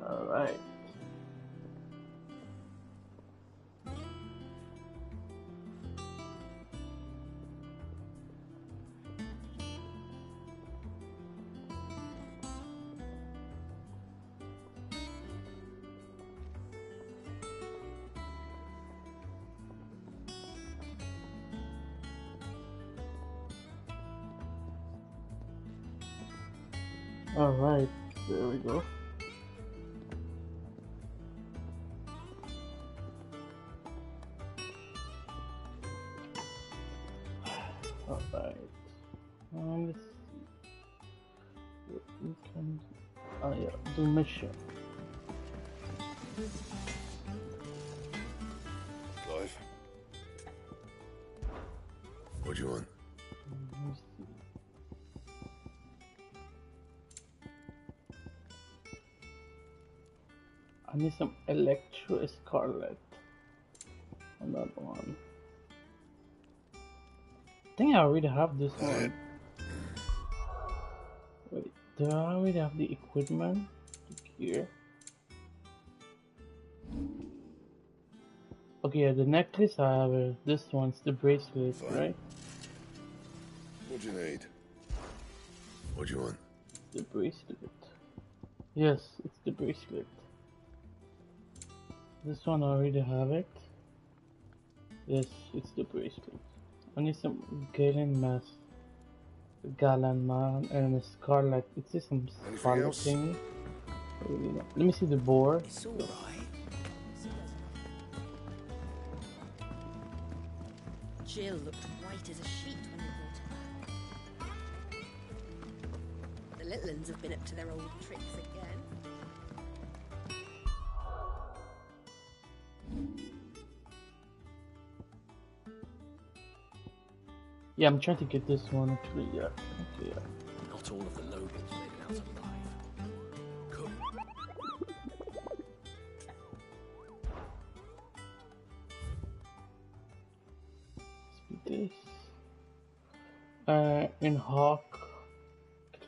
Alright. Alright, there we go. Alright. Let's see what we can. Oh, yeah, do mission. Clive? What do you want? Let me see. I need some Electro Scarlet. Another one. I think I already have this one. Wait, do I already have the equipment here? Okay, yeah, the necklace I have is this one's the bracelet, right? What do you need? What do you want? The bracelet. Yes, it's the bracelet. This one I already have it. Yes, it's the bracelet. I need some Galen mask, Galan man, and a scarlet. It's just some scarlet thing. Let me see the board. It's all right. Jill looked white as a sheet when we brought her back. The little uns have been up to their old tricks again. Yeah, I'm trying to get this one actually. Yeah. Okay. Yeah. Not all of the nobles made it out alive. Cool. Let's do this. In Hawk.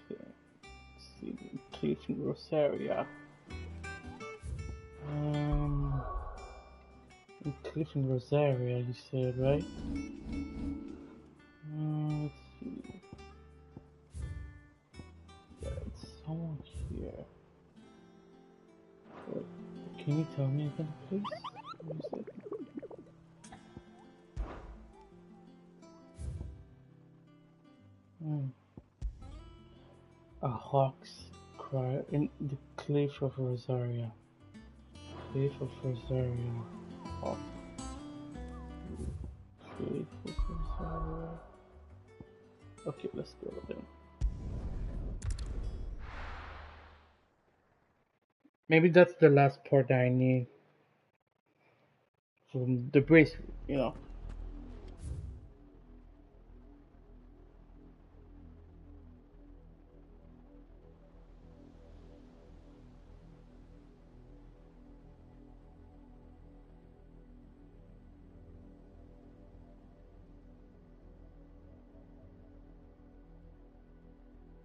Let's see, Cliff in Rosaria. In Cliff in Rosaria, you said, right? Let's see. Yeah, it's somewhere here. Wait, can you tell me again, please? What is it? A hawk's cry in the Cliff of Rosaria. Cliff of Rosaria. Hawk. Cliff of Rosaria. Okay, let's go with them. Maybe that's the last part that I need from the bracelet, you know.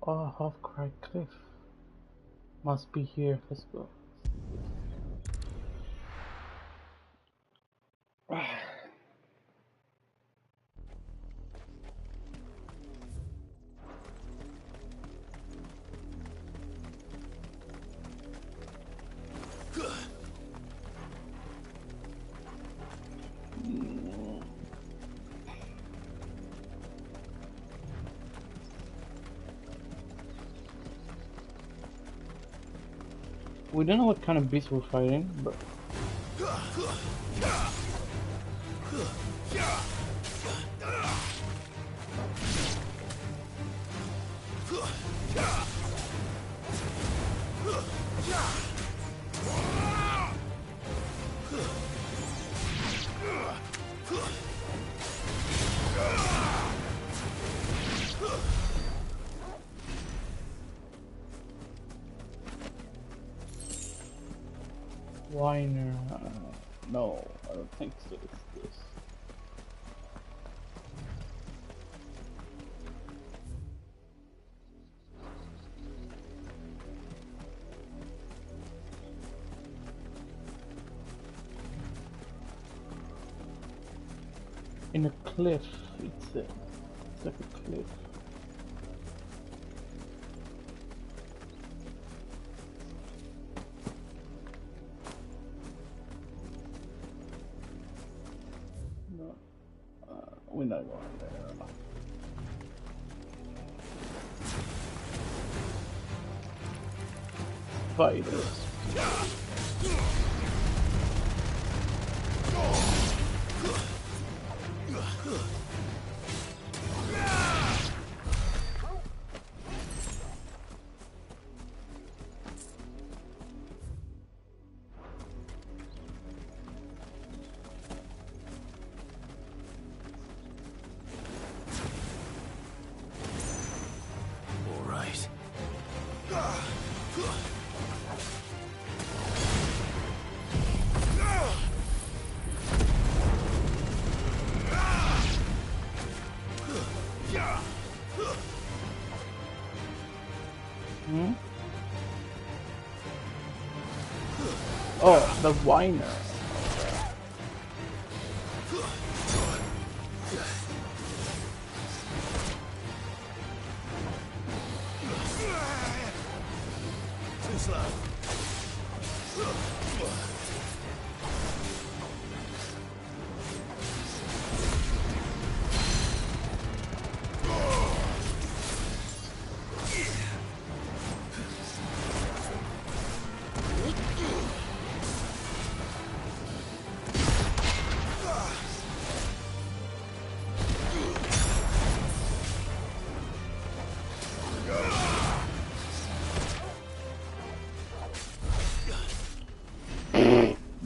Oh, Half Cry Cliff. Must be here. Let's go. We don't know what kind of beast we're fighting, but Weiner, no, I don't think so. It's this. in a cliff. It's like a cliff. No, we're not going there. Fighters. All right. Hmm? Oh, the whiner. Too slow.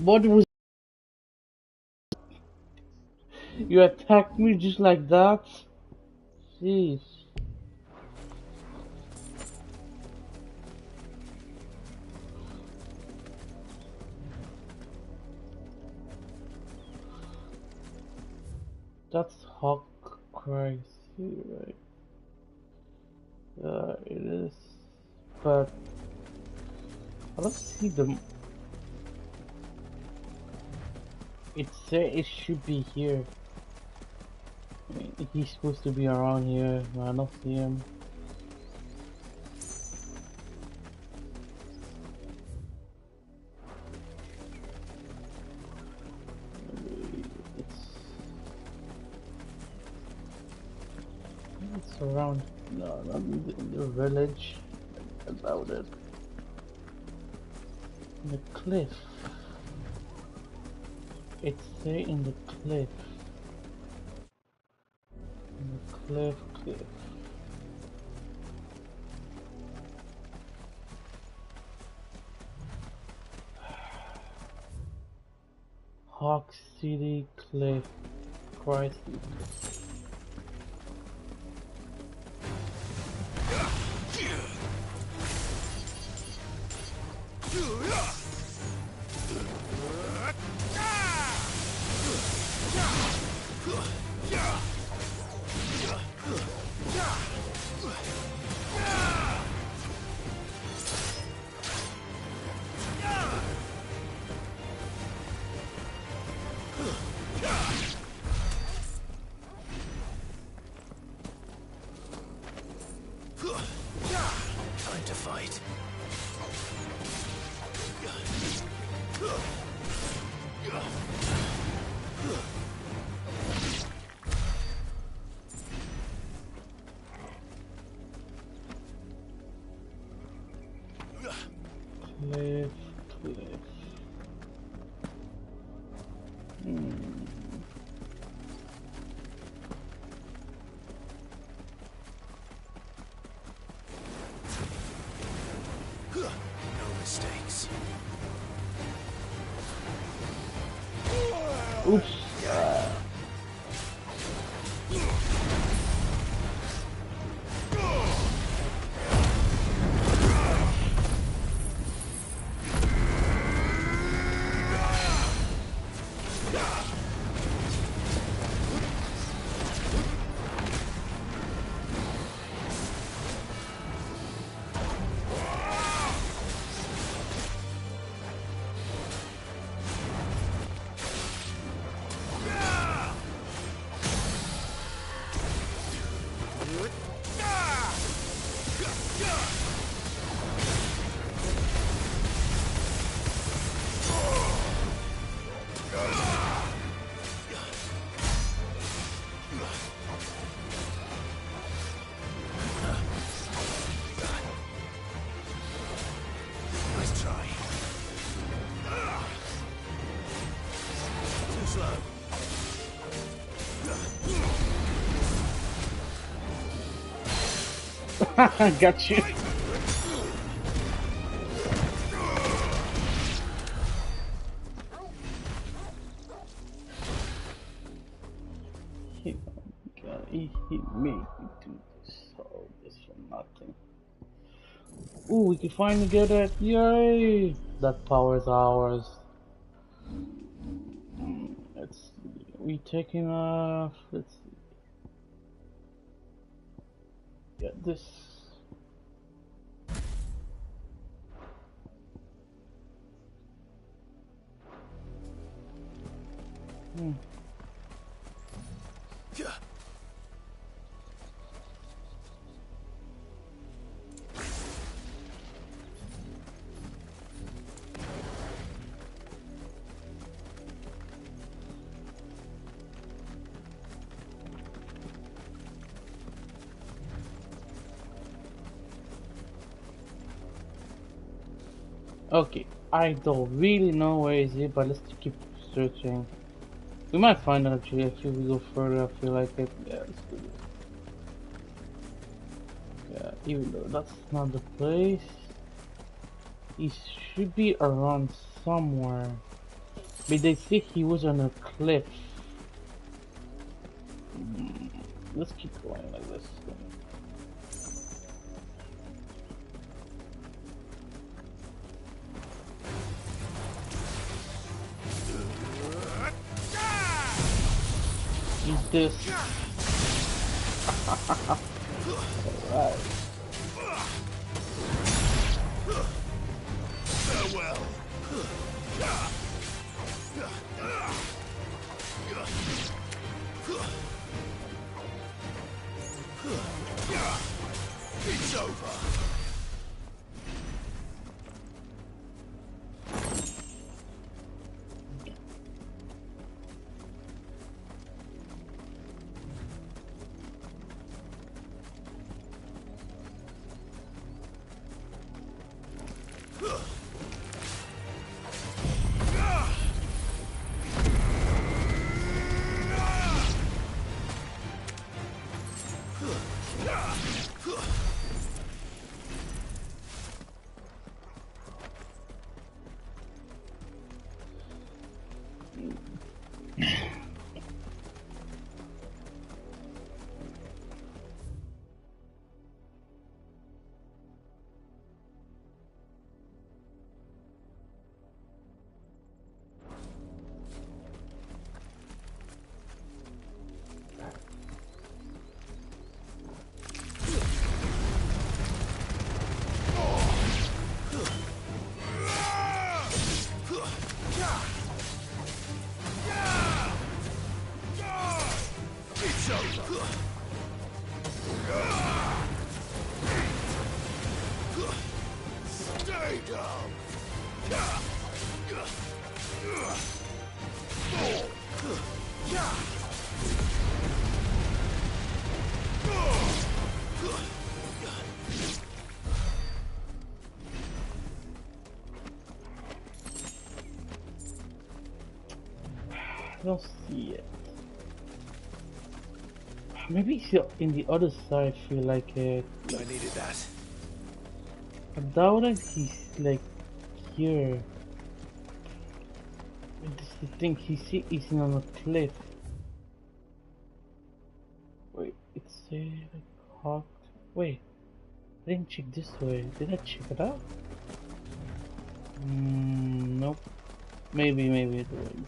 What was... You attacked me just like that? Jeez. That's Hawk crazy, right? It is, but I don't see them. It said it should be here. I mean, he's supposed to be around here, but I don't see him. It's around. No, not in the village. About it. In the cliff. It's there in the cliff. In the cliff. Hawk City Cliff. Christ. Time to fight. Cliff. No mistakes. Oops. Got you. He made me do this. All this for nothing. Ooh, we can finally get it! Yay! That power is ours. Let's see. We taking off. Let's see. Get this. Okay, I don't really know where is it, but let's keep searching. We might find it actually if we go further. I feel like it. Yeah, let's do this. Yeah, even though that's not the place, he should be around somewhere. But they say he was on a cliff. Let's keep going like this. Eat this. Alright. Farewell. It's over. Stay down. I don't see it. Maybe he's in the other side. Feel like it. I needed that. I doubt that he's like here. This is the thing. He's on a cliff. Wait, it's like hot. Wait, I didn't check this way. Did I check it out? Nope. Maybe it was.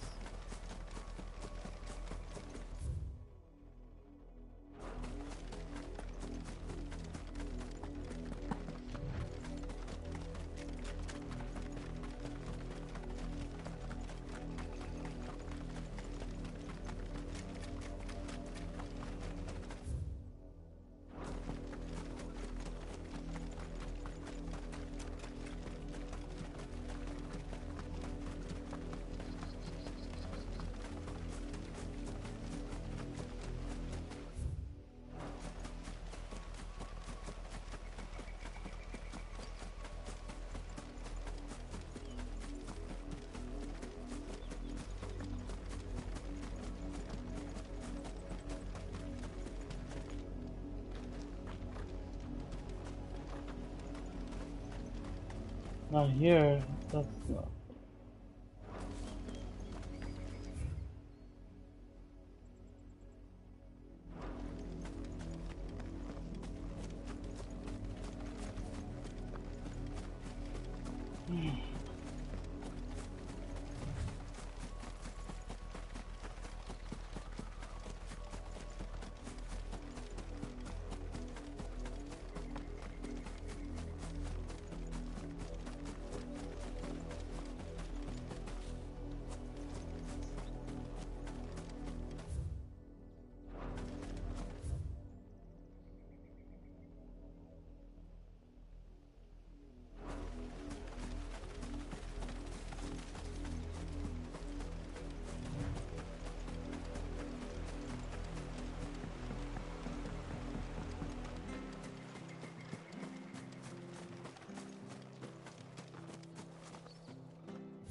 Not here. That's not.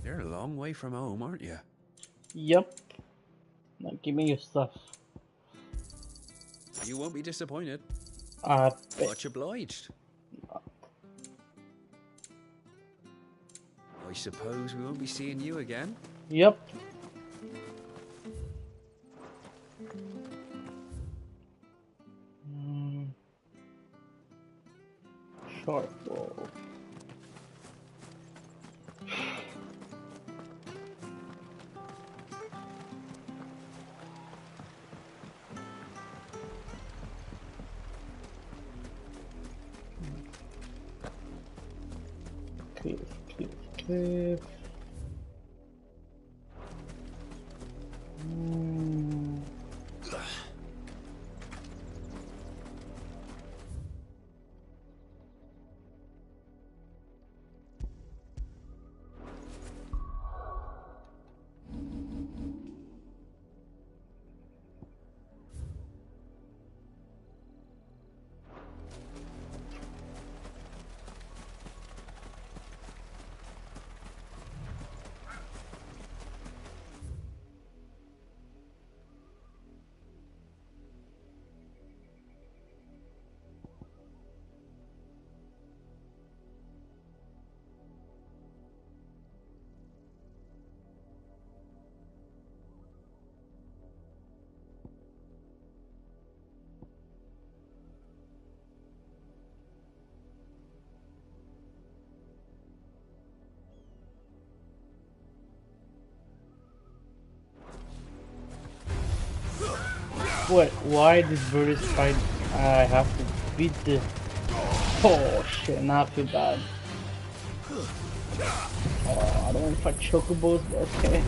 You're a long way from home, aren't you? Yep. Now give me your stuff. You won't be disappointed. I bet. Much obliged. I suppose we won't be seeing you again. Yep. Short bow. Cliff. What? Why this bird is fight? I have to beat the. Oh shit! Not feel bad. Oh, I don't want to fight chocobos, but okay.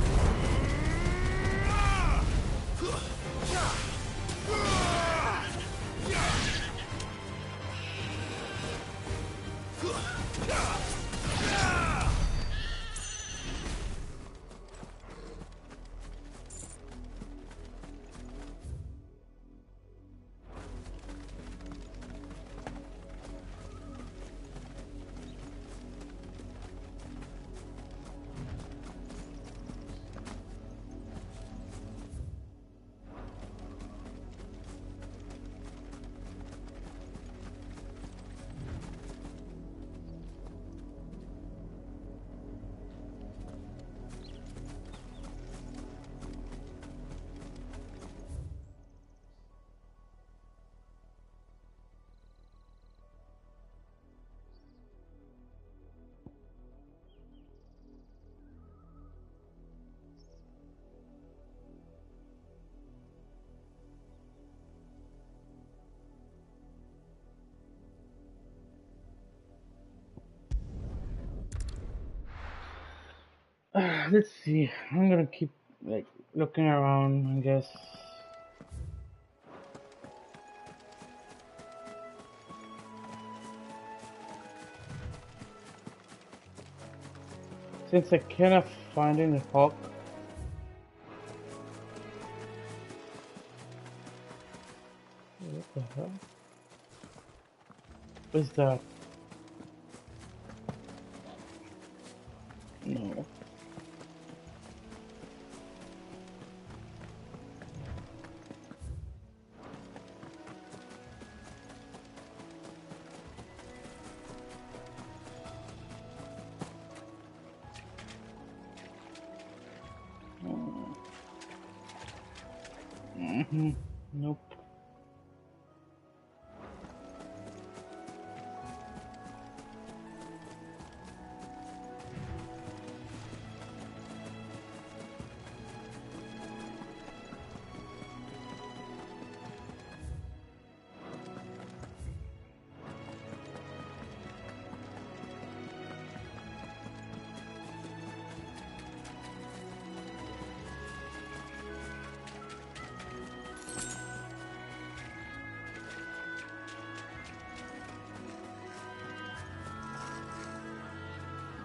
Let's see. I'm gonna keep like looking around, I guess. Since I cannot find any hawk. What the hell? What's that? No. Nope.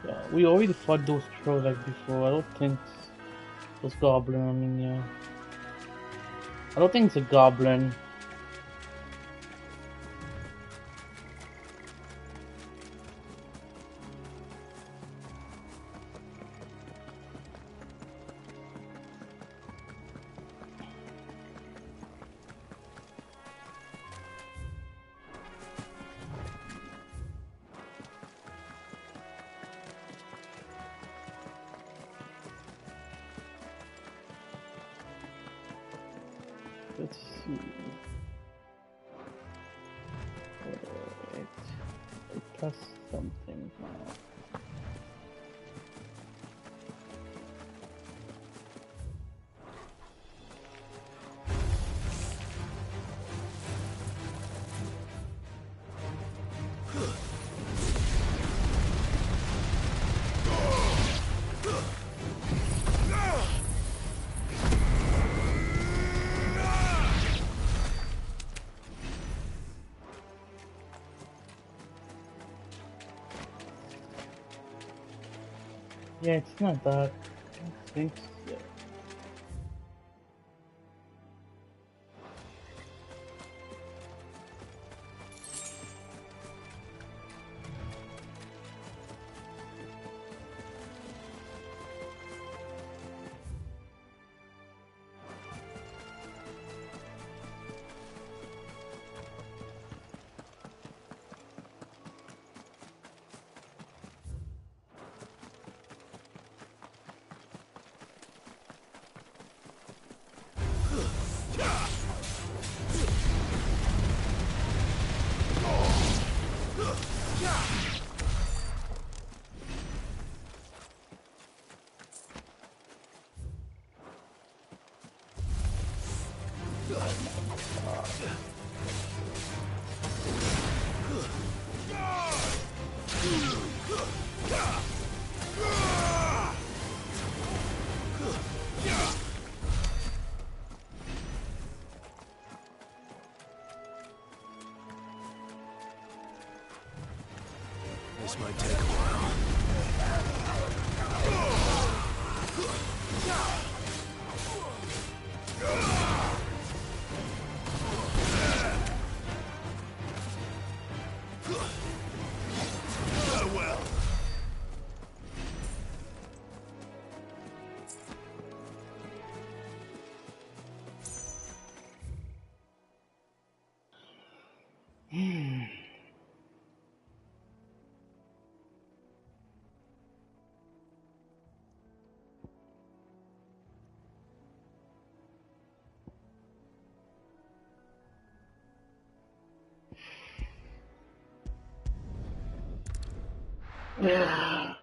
Yeah, we already fought those trolls like before. I don't think those goblin. I mean, yeah. I don't think it's a goblin. Let's see. Alright. Plus something now. Yeah, it's not that. I think so. This might take a while. Well. Yeah.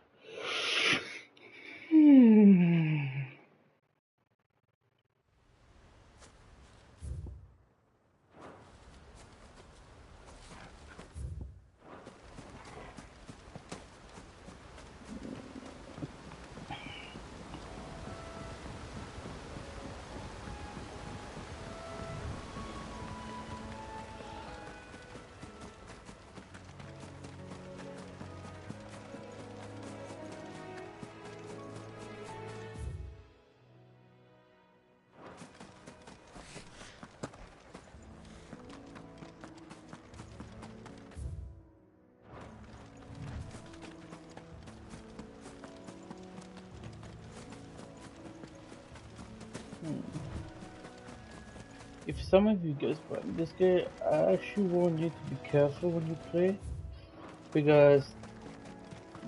If some of you guys play this game, I actually want you to be careful when you play, because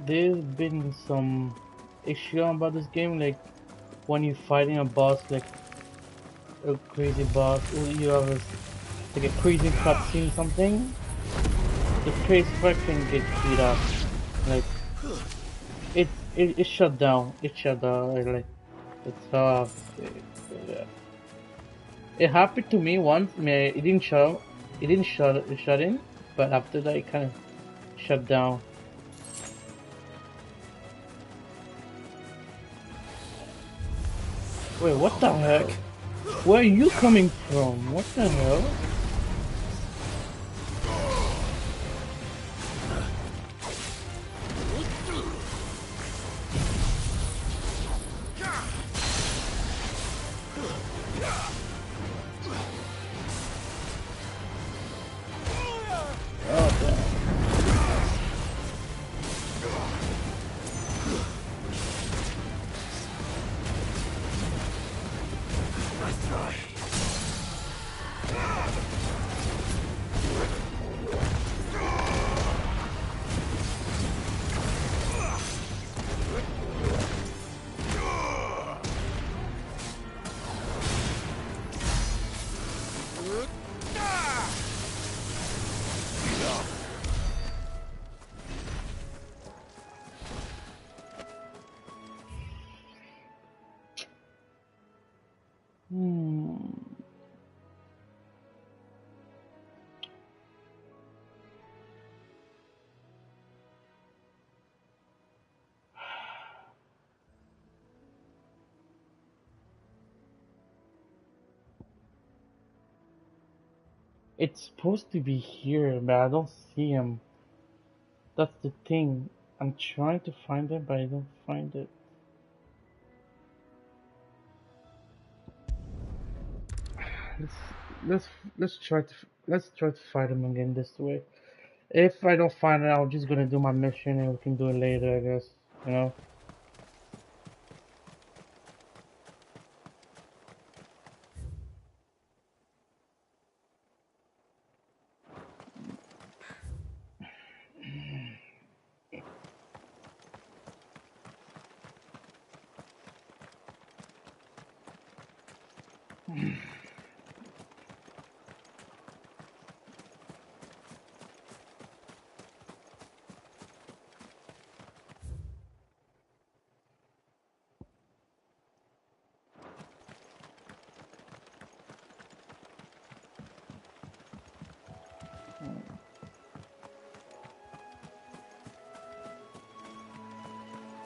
there's been some issue about this game, like when you're fighting a boss, like a crazy boss, or you have like a crazy cutscene, something, the traceback can get beat up. Like it shut down. It shut down. Like it's yeah. It happened to me once. It didn't show. It didn't shut in, but after that it kind of shut down. Wait, what the heck? Where are you coming from? What the hell? It's supposed to be here, but I don't see him. That's the thing. I'm trying to find him, but I don't find it. Let's try to fight him again this way. If I don't find it, I'm just gonna do my mission and we can do it later, I guess. You know.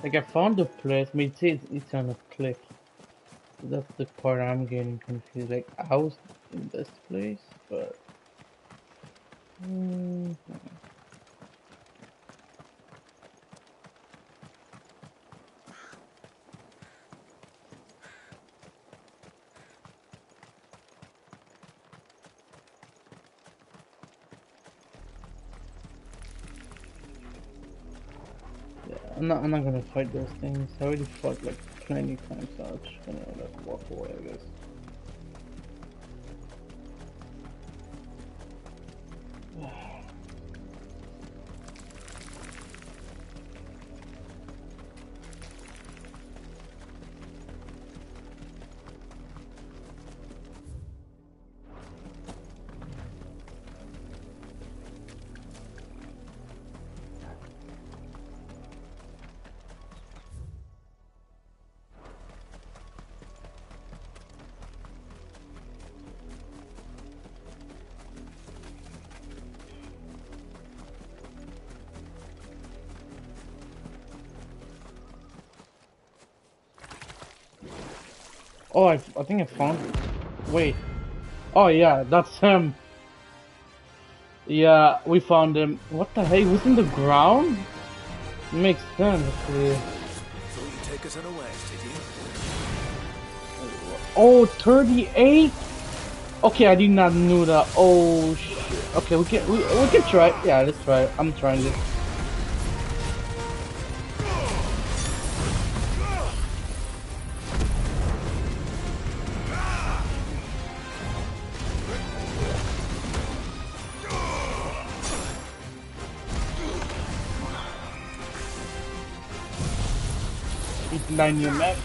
Like I found the place, but it's on a cliff. That's the part I'm getting confused. Like I was in this place, but yeah, I'm not gonna fight those things. I already fought like plenty times, so I'm just gonna like walk away, I guess. Oh, I think I found it. Wait. Oh yeah, that's him. Yeah, we found him. What the heck? He was in the ground? Makes sense. Yeah. So you take us unawares, did you? Oh, 38? Okay, I did not know that. Oh shit. Okay, we can try. Yeah, let's try. I'm trying this. It's 9 new map.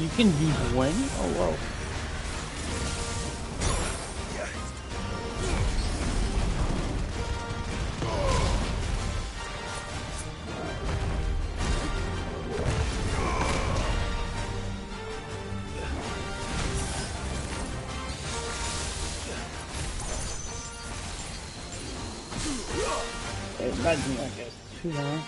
You can use wind? Oh wow. Imagine I guess too long.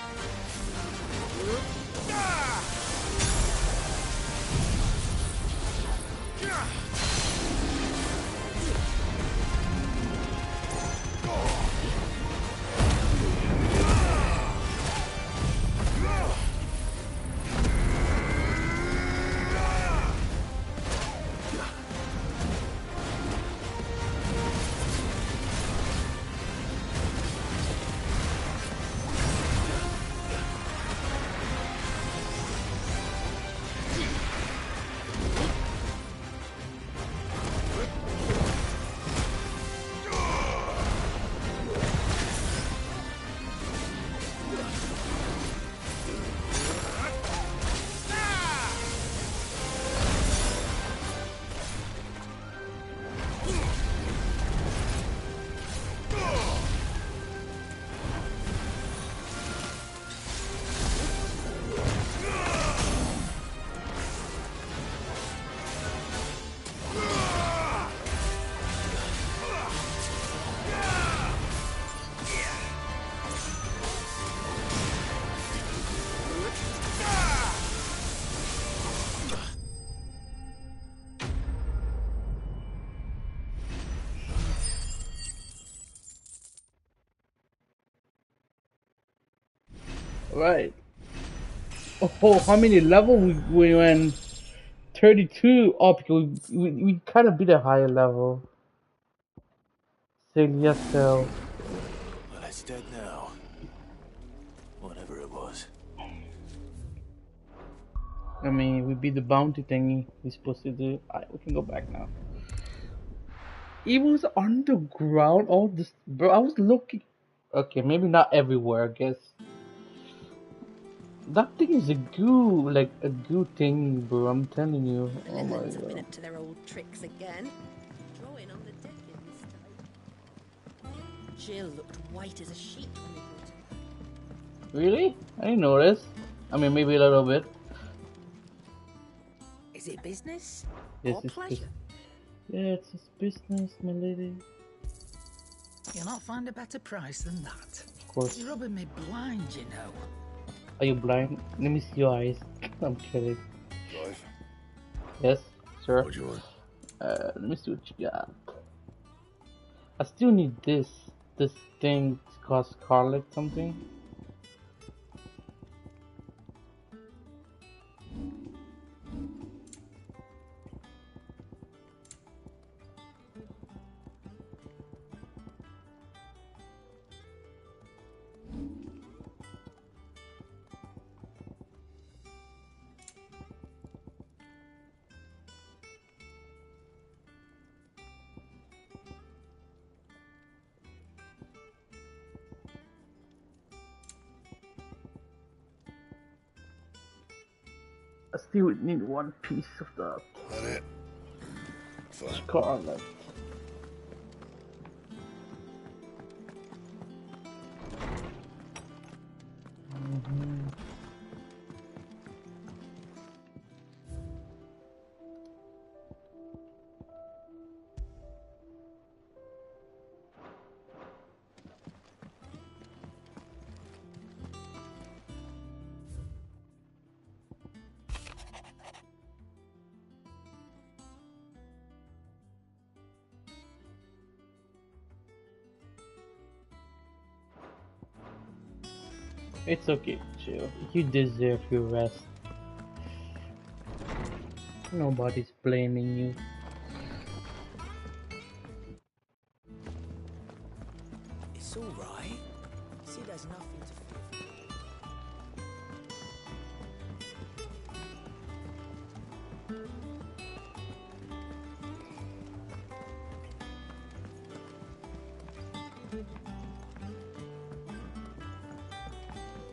Right. Oh, how many level we went? 32. Oh, because we kind of beat a higher level. Celia Cell. Well, it's dead now. Whatever it was. I mean, we beat the bounty thingy we're supposed to do. Alright, we can go back now. It was underground. All this, bro. I was looking. Okay, maybe not everywhere. I guess that thing is a goo, like a goo thing, bro. I'm telling you. The Oh my Litlands have been god. up to their old tricks again. Drawing on the deck in this time. Jill looked white as a sheet when they brought her back. Really? I didn't notice. I mean, maybe a little bit. Is it business Yes, or it's pleasure? Yeah, it's just business, my lady. You'll not find a better price than that. Of course. You're rubbing me blind, you know. Are you blind? Let me see your eyes. I'm kidding. Clive, Yes, sir. what do you want? Let me see what you got. I still need this. This thing called Scarlet something. I still need one piece of the That it? Fine. Scarlet. It's okay, chill. You deserve your rest. Nobody's blaming you. It's all right. See, there's nothing to fear.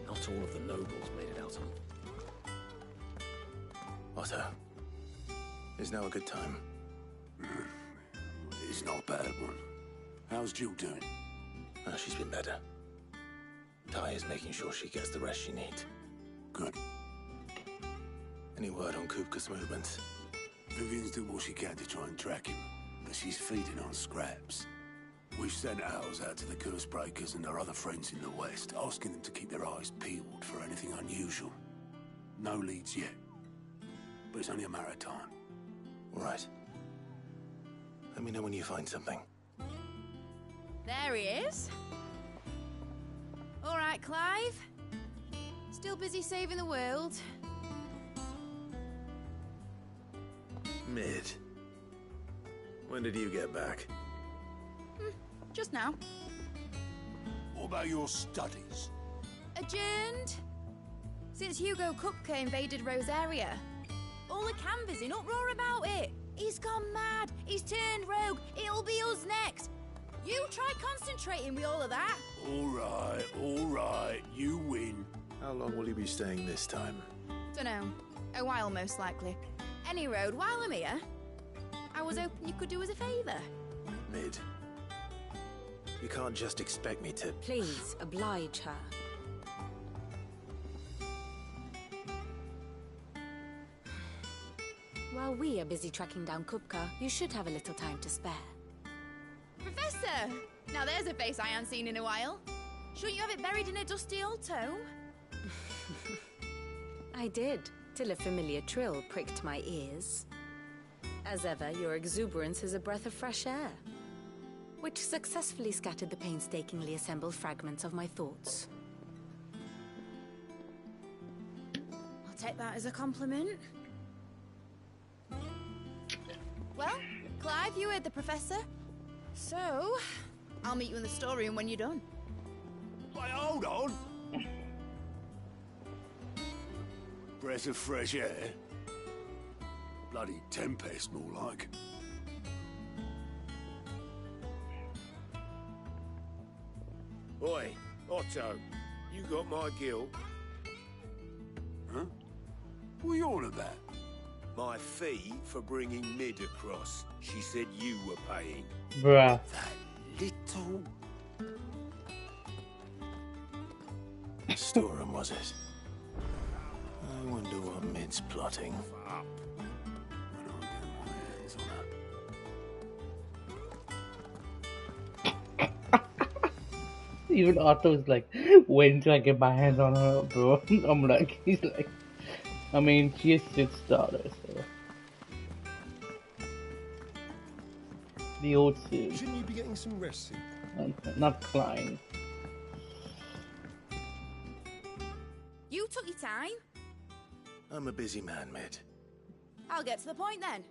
Not all of the nobles made it out on. Otto, Is now a good time? It's not a bad one. How's Jill doing? Oh, she's been better. Ty is making sure she gets the rest she needs. Good. Any word on Kupka's movements? Vivian's doing what she can to try and track him, but she's feeding on scraps. We've sent ours out to the Cursebreakers and our other friends in the West, asking them to keep their eyes peeled for anything unusual. No leads yet, but it's only a matter of time. All right. Let me know when you find something. There he is. All right, Clive. Still busy saving the world. Mid. When did you get back? Just now. What about your studies? Adjourned. Since Hugo Kupka invaded Rosaria. All the canvas in uproar about it. He's gone mad. He's turned rogue. It'll be us next. You try concentrating with all of that. All right, you win. How long will you be staying this time? Dunno. A while, most likely. Any road, while I'm here, I was hoping you could do us a favour. Mid. You can't just expect me to... Please, oblige her. While we are busy tracking down Kupka, you should have a little time to spare. Professor! Now there's a face I haven't seen in a while. Shouldn't you have it buried in a dusty old tome? I did, till a familiar trill pricked my ears. As ever, your exuberance is a breath of fresh air, which successfully scattered the painstakingly assembled fragments of my thoughts. I'll take that as a compliment. Well, Clive, you heard the Professor. So, I'll meet you in the storeroom when you're done. Wait, hold on. Breath of fresh air. Bloody tempest, more like. Oi, Otto, you got my guilt. Huh? What are you on about? My fee for bringing Mid across. She said you were paying. Bruh. That little... Storeroom, was it? I wonder what Mid's plotting. Up. When I get my hands on her. Even Otto's like, when till I get my hands on her, bro? I'm like, he's like, I mean, she is Sid's daughter, so. The old Sid. Shouldn't you be getting some rest, Sid? Not Klein. You took your time. I'm a busy man, Mid. I'll get to the point then.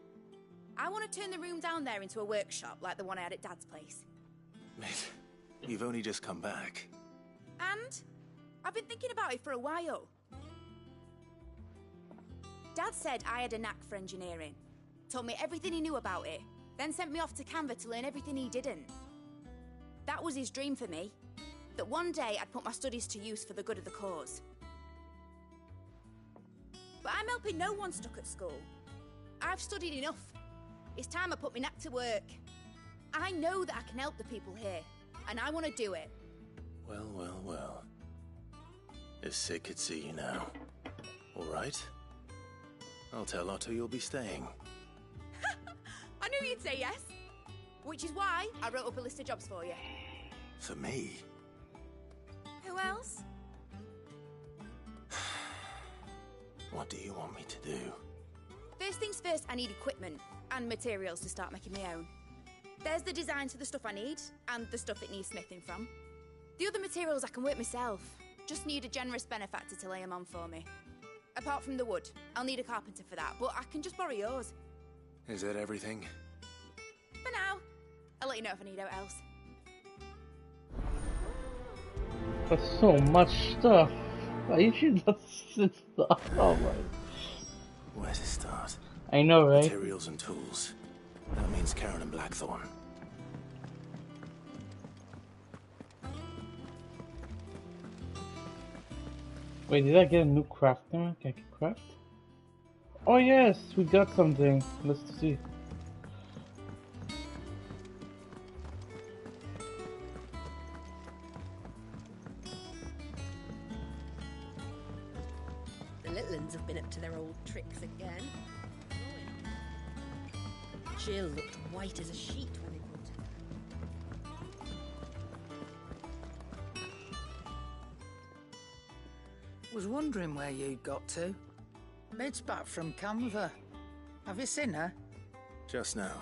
I want to turn the room down there into a workshop like the one I had at Dad's place. Mid, you've only just come back. And I've been thinking about it for a while. Dad said I had a knack for engineering. Told me everything he knew about it. Then sent me off to Canva to learn everything he didn't. That was his dream for me. That one day I'd put my studies to use for the good of the cause. But I'm helping no one stuck at school. I've studied enough. It's time I put my knack to work. I know that I can help the people here, and I want to do it. Well, well, well. If Sid could see you now. All right. I'll tell Otto you'll be staying. I knew you'd say yes. Which is why I wrote up a list of jobs for you. For me? Who else? What do you want me to do? First things first, I need equipment and materials to start making my own. There's the designs for the stuff I need, and the stuff it needs smithing from. The other materials I can work myself. Just need a generous benefactor to lay them on for me. Apart from the wood, I'll need a carpenter for that, but I can just borrow yours. Is that everything? For now. I'll let you know if I need out else. That's so much stuff. You should just sit stuff. Oh my. Where to start? I know, right? Materials and tools. That means Karen and Blackthorn. Wait, did I get a new crafting? Can I craft? Oh yes, we got something. Let's see. The little uns have been up to their old tricks again. Jill looked white as a sheet when they brought her. Was wondering where you'd got to. Mid's back from Canva. Have you seen her? Just now.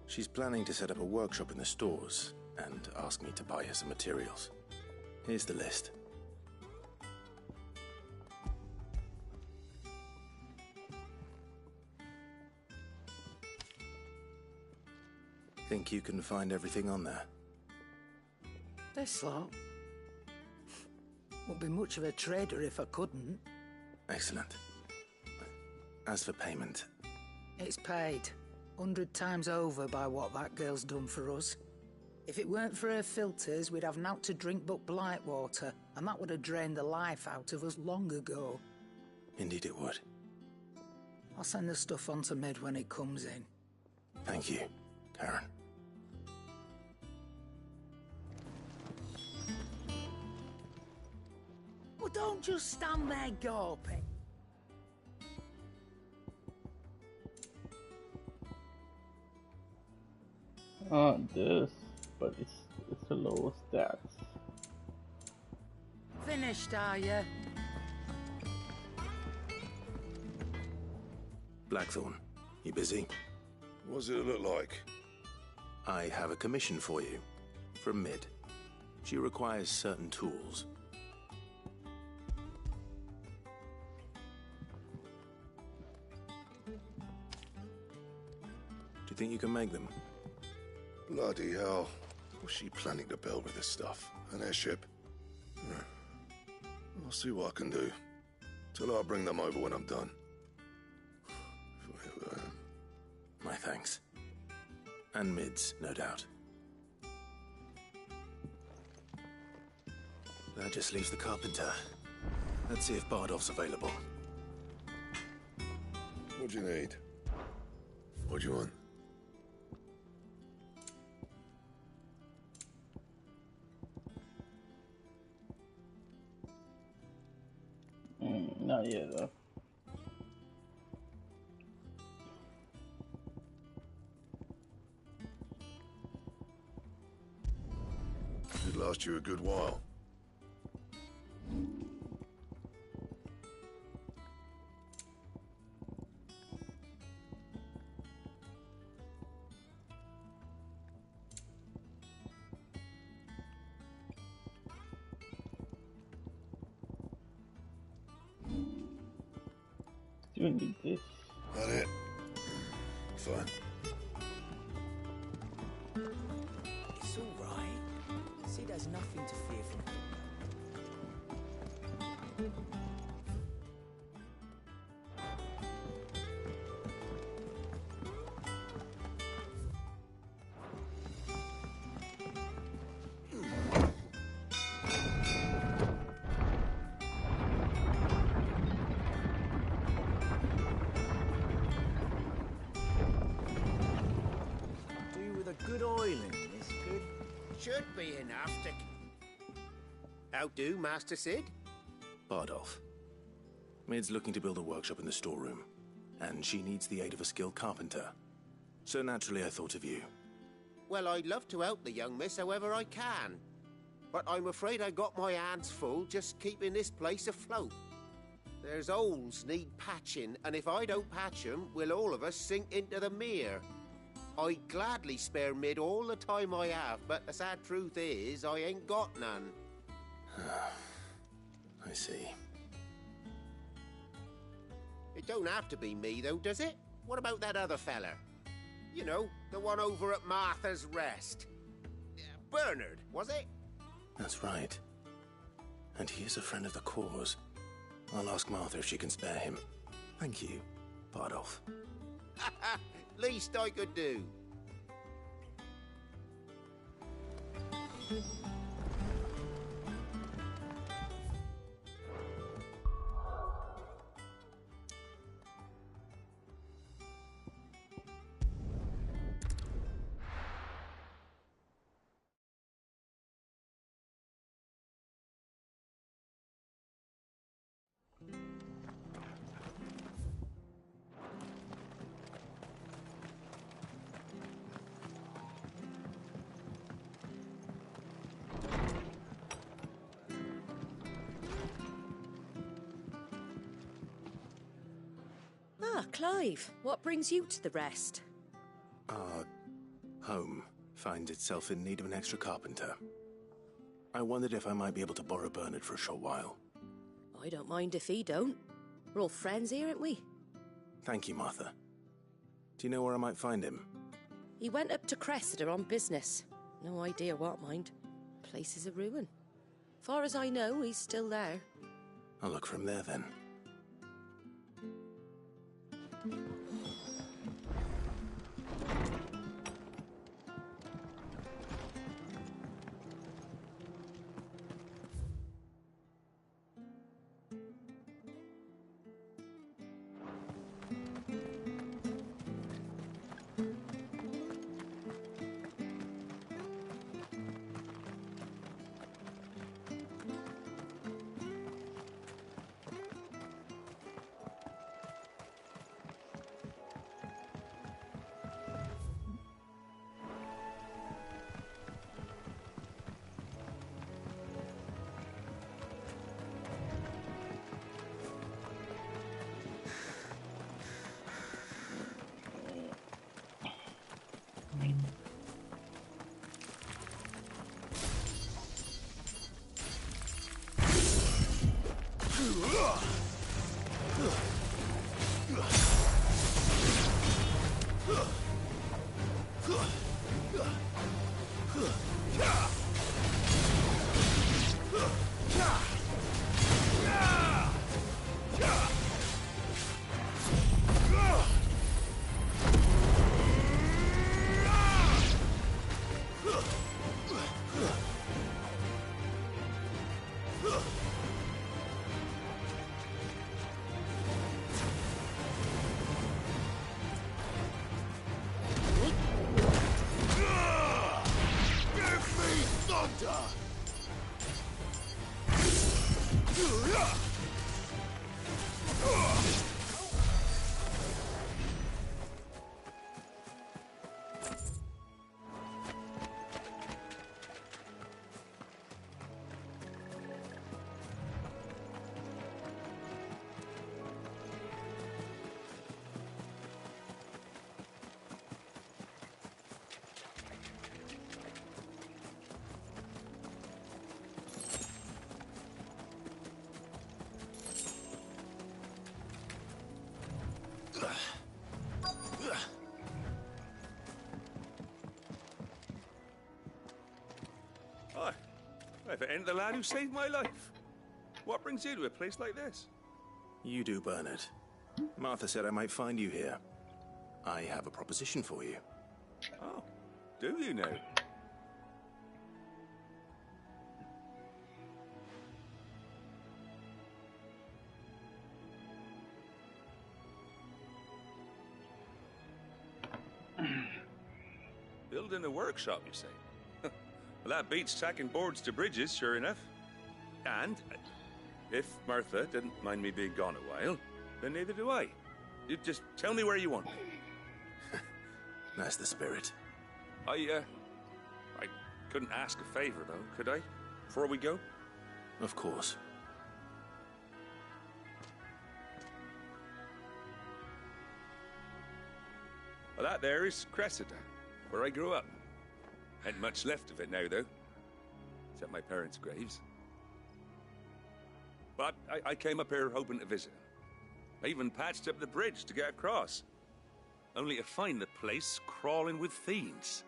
She's planning to set up a workshop in the stores and ask me to buy her some materials. Here's the list. Think you can find everything on there? This lot. Wouldn't be much of a trader if I couldn't. Excellent. As for payment... It's paid. 100 times over by what that girl's done for us. If it weren't for her filters, we'd have naught to drink but blight water, and that would have drained the life out of us long ago. Indeed it would. I'll send the stuff on to Mid when it comes in. Thank you, Karen. Well, don't just stand there gawping. This, but it's the lowest stats. Finished, are you? Blackthorn, you busy? What's it look like? I have a commission for you. From Mid. She requires certain tools. Do you think you can make them? Bloody hell. What's she planning to build with this stuff? An airship? I'll see what I can do. Tell her I'll bring them over when I'm done. My thanks. And Mid's, no doubt. That just leaves the carpenter. Let's see if Bardolph's available. What do you need? What do you want? Not yet, though. It'd last you a good while. Do you need this? That it? Fine. It's all right. See, there's nothing to fear from it. Good oiling, this good. Should be enough to... How do, Master Sid? Bardolph. Mid's looking to build a workshop in the storeroom, and she needs the aid of a skilled carpenter. So naturally I thought of you. Well, I'd love to help the young miss however I can. But I'm afraid I got my hands full just keeping this place afloat. There's holes need patching, and if I don't patch them, we'll all of us sink into the mere. I'd gladly spare Mid all the time I have, but the sad truth is, I ain't got none. I see. It don't have to be me, though, does it? What about that other fella? You know, the one over at Martha's Rest. Bernard, was it? That's right. And he is a friend of the cause. I'll ask Martha if she can spare him. Thank you, Bardolph. Least I could do. Clive, what brings you to the rest? Our home finds itself in need of an extra carpenter. I wondered if I might be able to borrow Bernard for a short while. I don't mind if he don't. We're all friends here, aren't we? Thank you, Martha. Do you know where I might find him? He went up to Cressida on business. No idea what, mind. Place is a ruin. Far as I know, he's still there. I'll look for him there, then. If it ain't the lad who saved my life. What brings you to a place like this? You do, Bernard. Martha said I might find you here. I have a proposition for you. Oh, do you now? Building a workshop, you say? Well, that beats tacking boards to bridges, sure enough. And if Martha didn't mind me being gone a while, then neither do I. You just tell me where you want me. That's the spirit. I couldn't ask a favor, though, could I? Before we go? Of course. Well, that there is Cressida, where I grew up. Ain't much left of it now, though. Except my parents' graves. But I came up here hoping to visit. I even patched up the bridge to get across. Only to find the place crawling with fiends.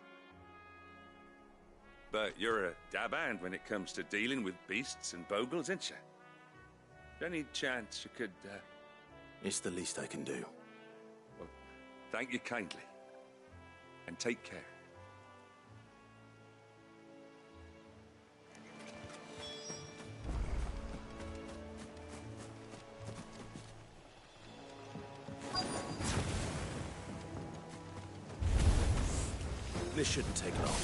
But you're a dab hand when it comes to dealing with beasts and bogles, ain't you? Any chance you could, It's the least I can do. Well, thank you kindly. And take care. This shouldn't take long.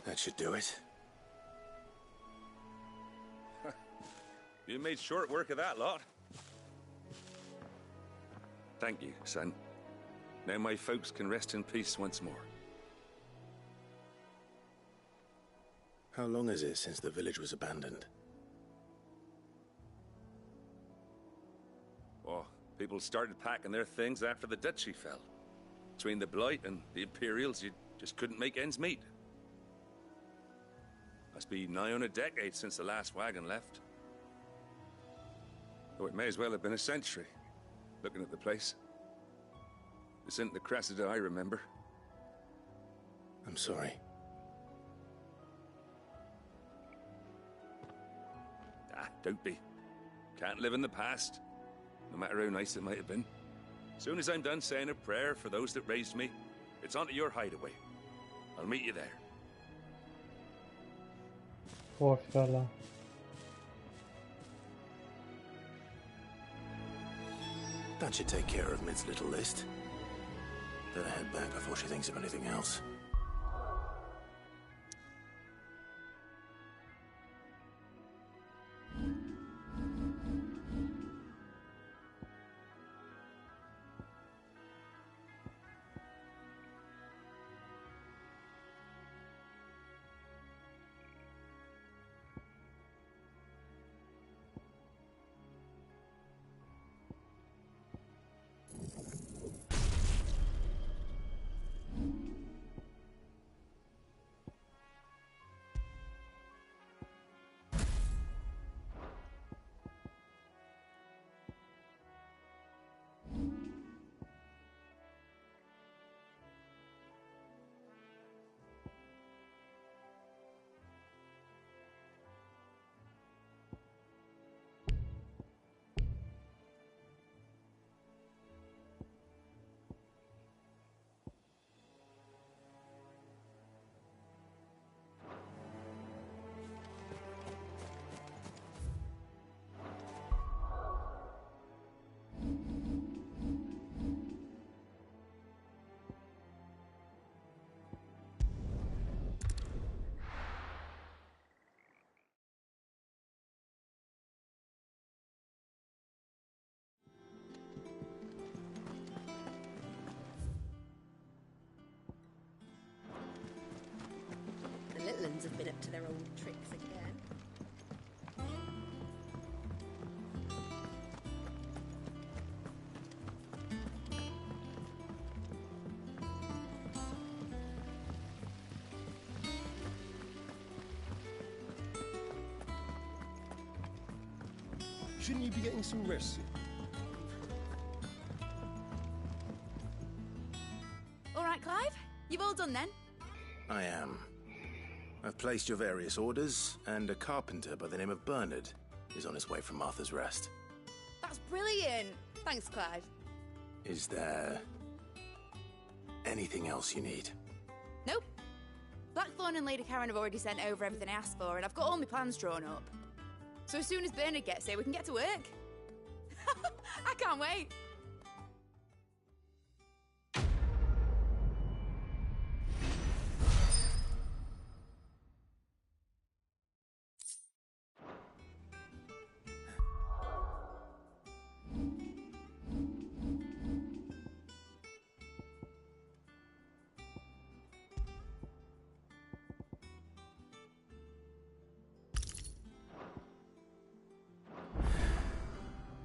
That should do it. You made short work of that lot. Thank you, son. Now my folks can rest in peace once more. How long is it since the village was abandoned? Oh, people started packing their things after the duchy fell. Between the Blight and the Imperials, you just couldn't make ends meet. Must be nigh on a decade since the last wagon left. Though it may as well have been a century, looking at the place. This isn't the Cressida I remember. I'm sorry. Ah, don't be. Can't live in the past, no matter how nice it might have been. Soon as I'm done saying a prayer for those that raised me, it's on to your hideaway. I'll meet you there. Poor fella. That should take care of Mid's little list. Better head back before she thinks of anything else. The little ones have been up to their old tricks again. Shouldn't you be getting some rest soon? Right, Clive? You've all done then? I am. I've placed your various orders, and a carpenter by the name of Bernard is on his way from Martha's Rest. That's brilliant! Thanks, Clive. Is there anything else you need? Nope. Blackthorn and Lady Karen have already sent over everything I asked for, and I've got all my plans drawn up. So as soon as Bernard gets here, we can get to work. I can't wait.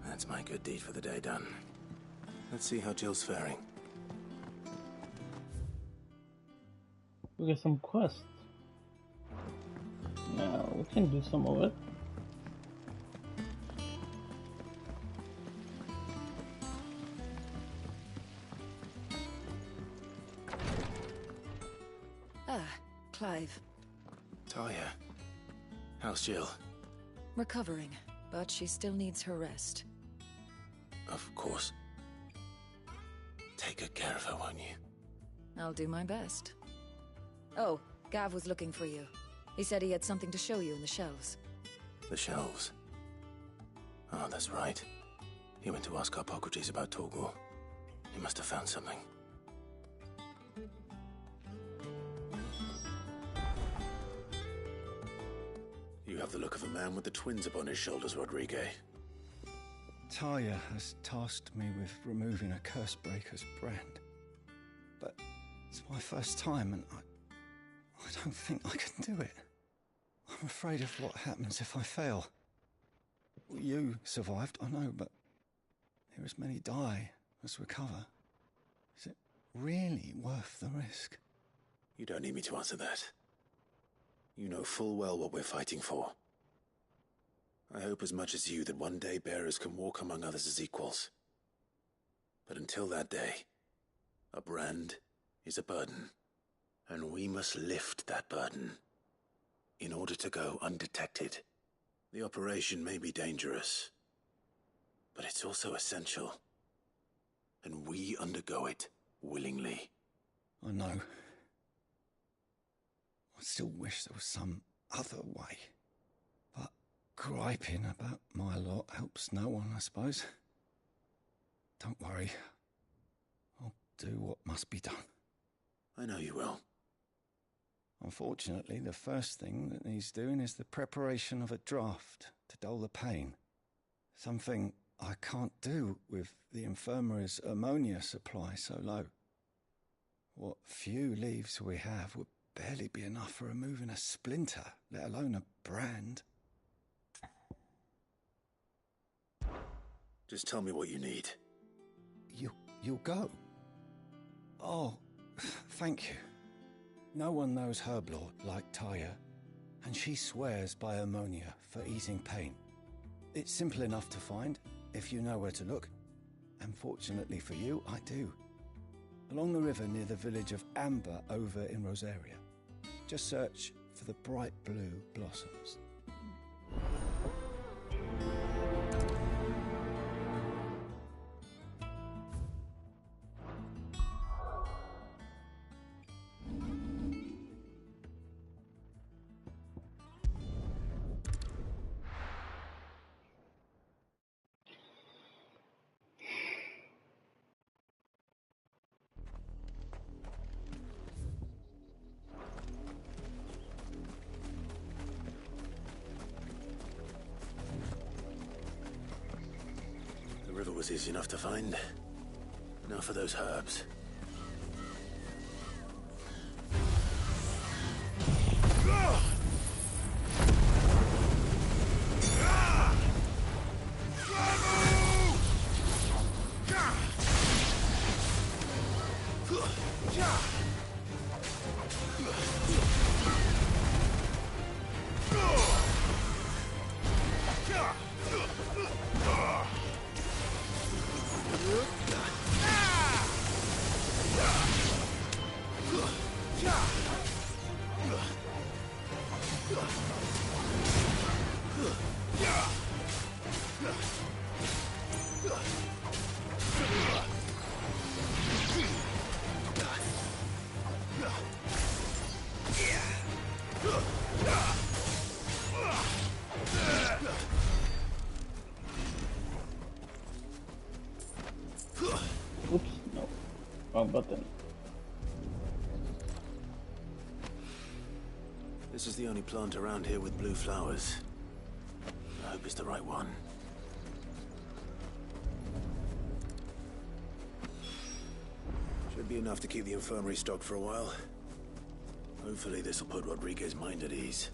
That's my good deed for the day done. Let's see how Jill's faring. We get some quests. Now we can do some of it. Ah, Clive. Talia, how's Jill? Recovering, but she still needs her rest. Of course. Take good care of her, won't you? I'll do my best. Oh, Gav was looking for you. He said he had something to show you in the shelves. The shelves? Oh, that's right. He went to ask Harpocrates about Torgor. He must have found something. You have the look of a man with the twins upon his shoulders, Rodrigue. Talia has tasked me with removing a Cursebreaker's brand. But it's my first time, and I don't think I can do it. I'm afraid of what happens if I fail. You survived, I know, but here as many die as recover. Is it really worth the risk? You don't need me to answer that. You know full well what we're fighting for. I hope as much as you that one day bearers can walk among others as equals. But until that day, a brand is a burden, and we must lift that burden in order to go undetected. The operation may be dangerous, but it's also essential, and we undergo it willingly. I know. I still wish there was some other way. But griping about my lot helps no one, I suppose. Don't worry. I'll do what must be done. I know you will. Unfortunately, the first thing that needs doing is the preparation of a draft to dull the pain. Something I can't do with the infirmary's ammonia supply so low. What few leaves we have would barely be enough for removing a splinter, let alone a brand. Just tell me what you need. You'll go? Oh, thank you. No one knows Herblord like Talia, and she swears by ammonia for easing pain. It's simple enough to find, if you know where to look. And fortunately for you, I do. Along the river near the village of Amber over in Rosaria. Just search for the bright blue blossoms. The river was easy enough to find. Now for those herbs. Oops, no. Wrong button. This is the only plant around here with blue flowers. I hope it's the right one. Should be enough to keep the infirmary stocked for a while. Hopefully this will put Rodriguez's mind at ease.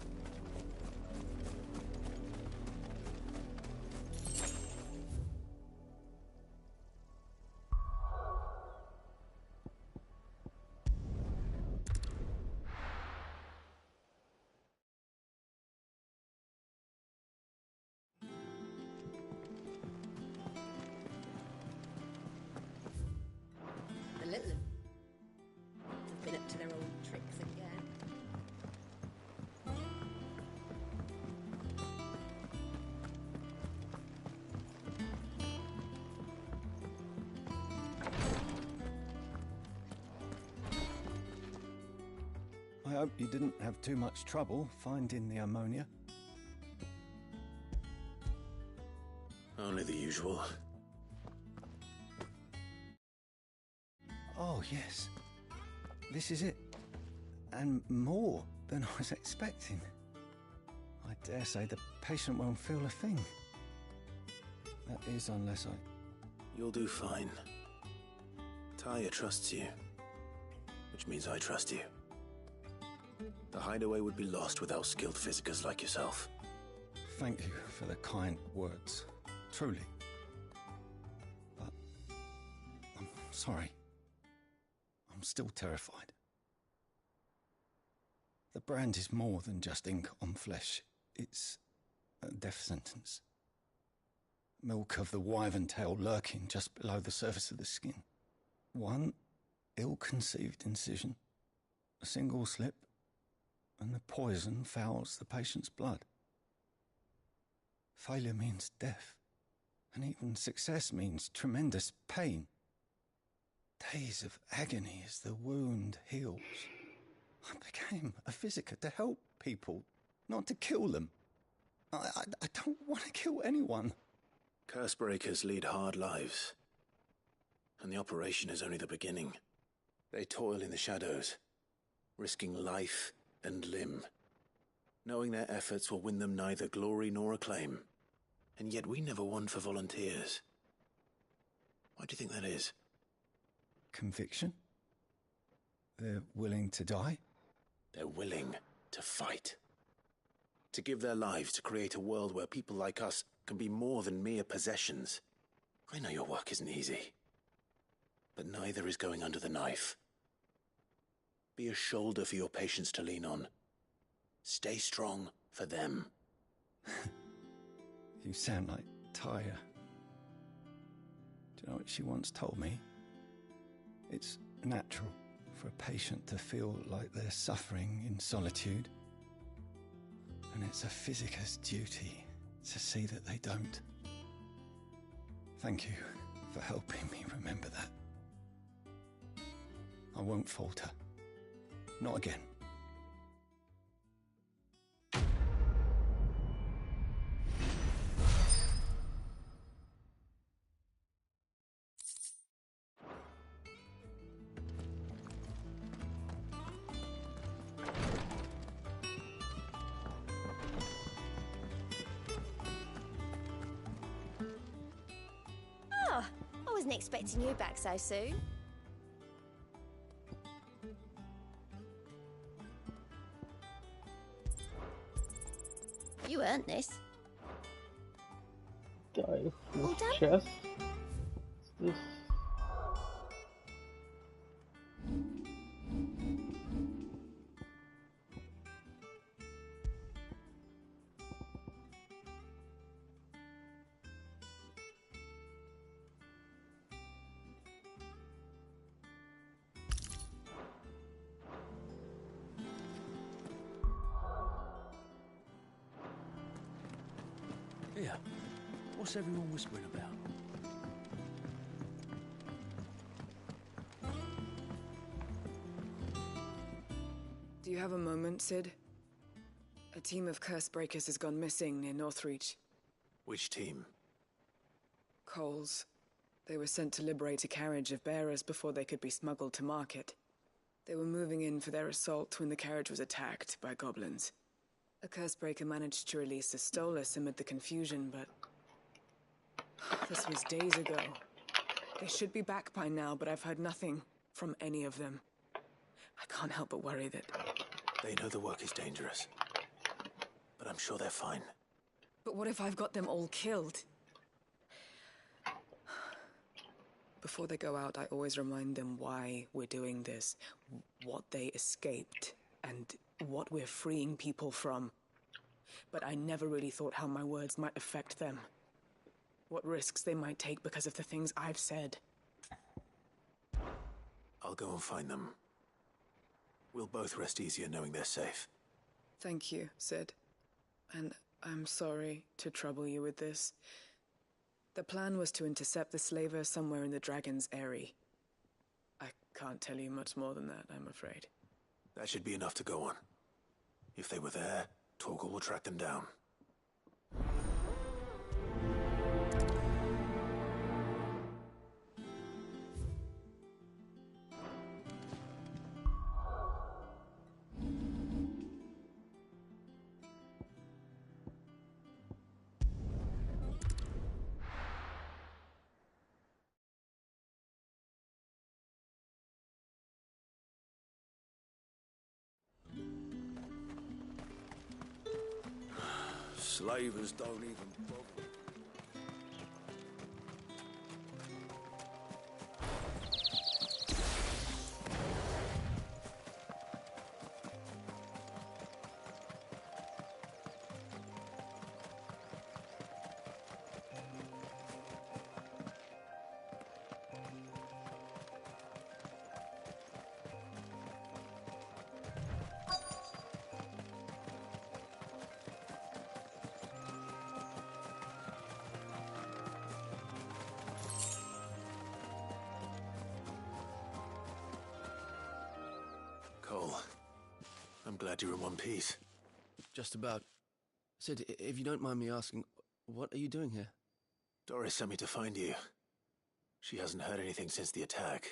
The little have been up to their old tricks again. I hope you didn't have too much trouble finding the ammonia. Only the usual. Oh, yes. This is it. And more than I was expecting. I dare say the patient won't feel a thing. That is, unless I... You'll do fine. Taya trusts you, which means I trust you. The hideaway would be lost without skilled physicers like yourself. Thank you for the kind words. Truly. But... I'm sorry. I'm still terrified. The brand is more than just ink on flesh. It's a death sentence. Milk of the wyvern tail lurking just below the surface of the skin. One ill-conceived incision, a single slip, and the poison fouls the patient's blood. Failure means death, and even success means tremendous pain. Days of agony as the wound heals. I became a physiker to help people, not to kill them. I don't want to kill anyone. Cursebreakers lead hard lives. And the operation is only the beginning. They toil in the shadows, risking life and limb, knowing their efforts will win them neither glory nor acclaim. And yet we never won for volunteers. Why do you think that is? Conviction? They're willing to die? They're willing to fight. To give their lives to create a world where people like us can be more than mere possessions. I know your work isn't easy, but neither is going under the knife. Be a shoulder for your patients to lean on. Stay strong for them. You sound like Taya. Do you know what she once told me? It's natural for a patient to feel like they're suffering in solitude. And it's a physiker's duty to see that they don't. Thank you for helping me remember that. I won't falter. Not again. Oh, I wasn't expecting you back so soon. You earned this. Die All with done? chest. What's this? Here, what's everyone whispering about? Do you have a moment, Cid? A team of curse breakers has gone missing near Northreach. Which team? Coles. They were sent to liberate a carriage of bearers before they could be smuggled to market. They were moving in for their assault when the carriage was attacked by goblins. A cursebreaker managed to release a Stolas amid the confusion, but... this was days ago. They should be back by now, but I've heard nothing from any of them. I can't help but worry that... They know the work is dangerous. But I'm sure they're fine. But what if I've got them all killed? Before they go out, I always remind them why we're doing this, what they escaped, and what we're freeing people from. But I never really thought how my words might affect them. What risks they might take because of the things I've said. I'll go and find them. We'll both rest easier knowing they're safe. Thank you, Cid. And I'm sorry to trouble you with this. The plan was to intercept the slaver somewhere in the Dragon's Eyrie. I can't tell you much more than that, I'm afraid. That should be enough to go on. If they were there, Torgal will track them down. Slavers don't even bother. Cole, I'm glad you're in one piece. Just about. Cid, if you don't mind me asking, what are you doing here? Doris sent me to find you. She hasn't heard anything since the attack.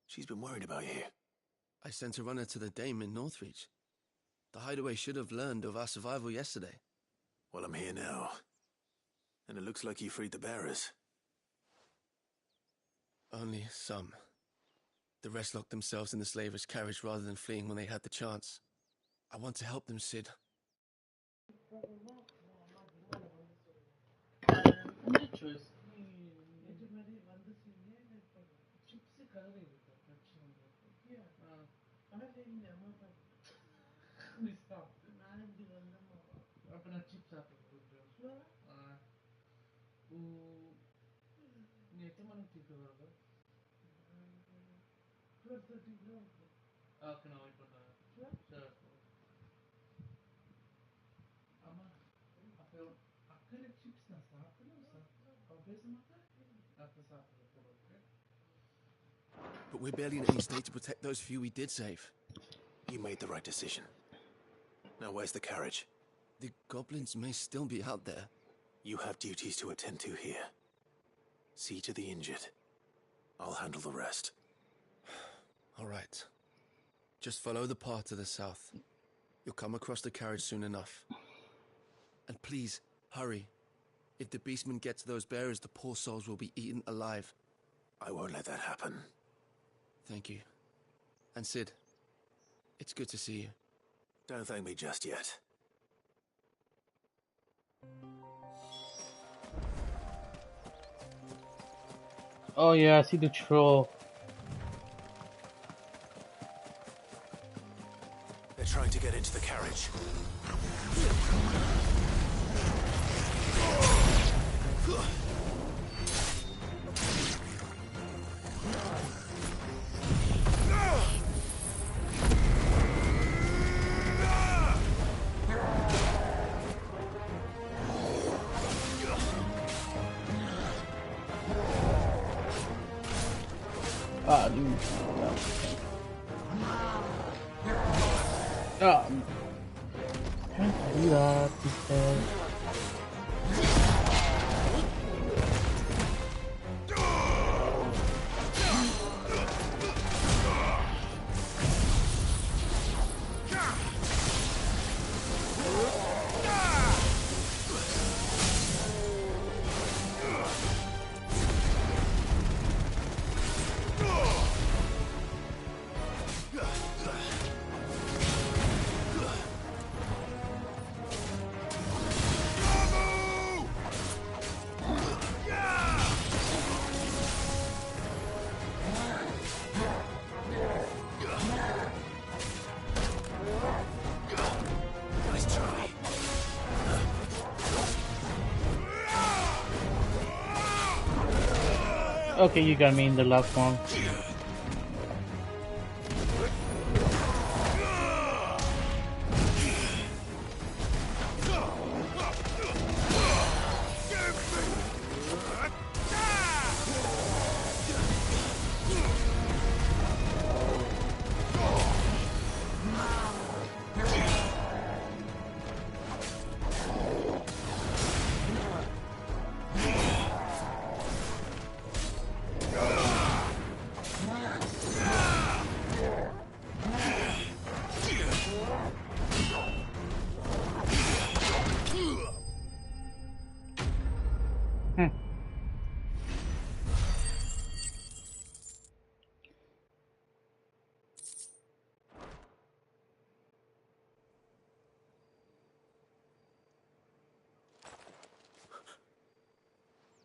She's been worried about you. I sent a runner to the Dame in Northreach. The hideaway should have learned of our survival yesterday. Well, I'm here now. And it looks like you freed the bearers. Only some. The rest locked themselves in the slaver's carriage rather than fleeing when they had the chance. I want to help them, Cid. But we're barely in any state to protect those few we did save. You made the right decision. Now where's the carriage? The goblins may still be out there. You have duties to attend to here. See to the injured. I'll handle the rest. All right. Just follow the path to the south. You'll come across the carriage soon enough. And please, hurry. If the beastmen get to those bearers, the poor souls will be eaten alive. I won't let that happen. Thank you. And Cid, it's good to see you. Don't thank me just yet. Oh yeah, I see the troll. They're trying to get into the carriage. Ah, dude. Oh, can't do that because... Okay, you got me in the last one.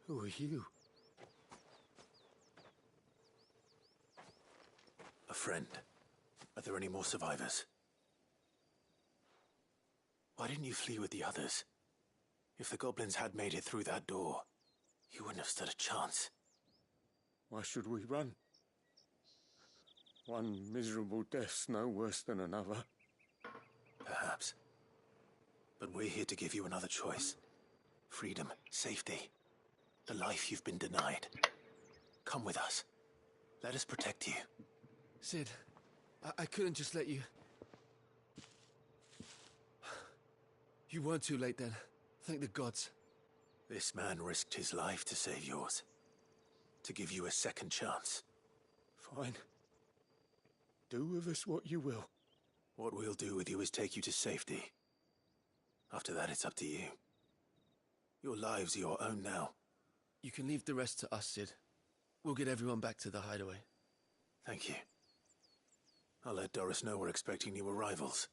Who are you? A friend. Are there any more survivors? Why didn't you flee with the others? If the goblins had made it through that door, you wouldn't have stood a chance. Why should we run? One miserable death's no worse than another. Perhaps. But we're here to give you another choice. Freedom, safety. The life you've been denied. Come with us. Let us protect you. Cid, I couldn't just let you... You weren't too late then. Thank the gods. This man risked his life to save yours. To give you a second chance. Fine. Do with us what you will. What we'll do with you is take you to safety. After that, it's up to you. Your lives are your own now. You can leave the rest to us, Cid. We'll get everyone back to the hideaway. Thank you. I'll let Doris know we're expecting new arrivals.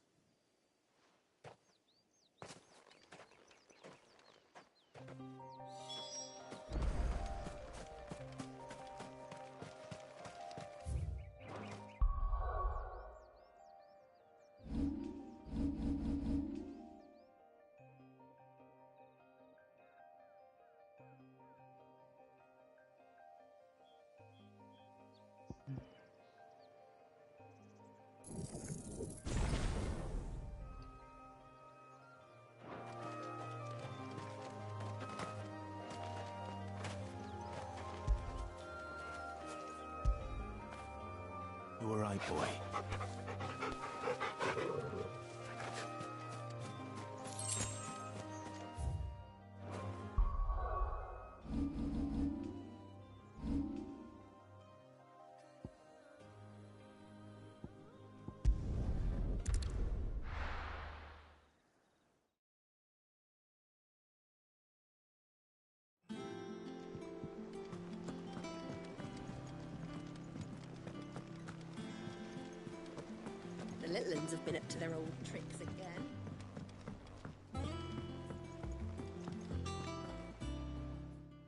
You were right, boy. The little ones have been up to their old tricks again.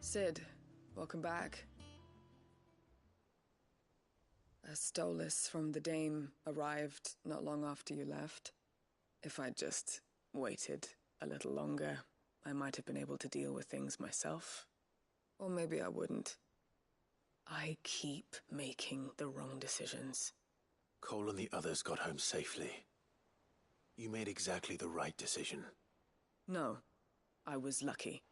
Cid, welcome back. A Stolas from the Dame arrived not long after you left. If I'd just waited a little longer, I might have been able to deal with things myself. Or maybe I wouldn't. I keep making the wrong decisions. Cole and the others got home safely. You made exactly the right decision. No, I was lucky.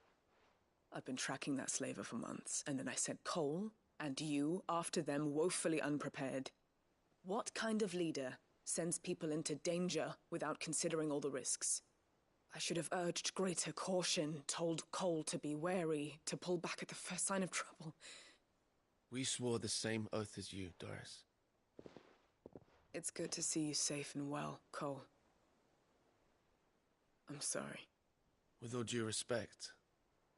I've been tracking that slaver for months, and then I sent Cole and you after them woefully unprepared. What kind of leader sends people into danger without considering all the risks. I should have urged greater caution, told Cole to be wary, to pull back at the first sign of trouble. We swore the same oath as you, Doris. It's good to see you safe and well, Cole. I'm sorry. With all due respect,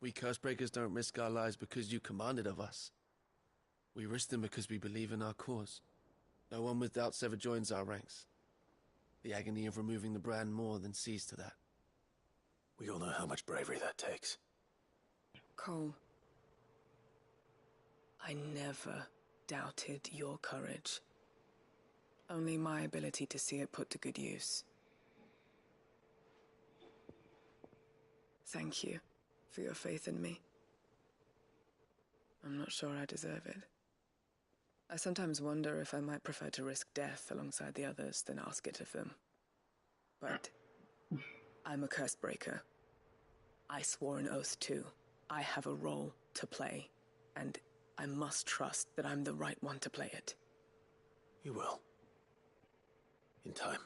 we Cursebreakers don't risk our lives because you commanded of us. We risk them because we believe in our cause. No one with doubts ever joins our ranks. The agony of removing the brand more than sees to that. We all know how much bravery that takes. Cole, I never doubted your courage. Only my ability to see it put to good use. Thank you for your faith in me. I'm not sure I deserve it. I sometimes wonder if I might prefer to risk death alongside the others than ask it of them. But I'm a Cursebreaker. I swore an oath too. I have a role to play, and I must trust that I'm the right one to play it. You will. In time.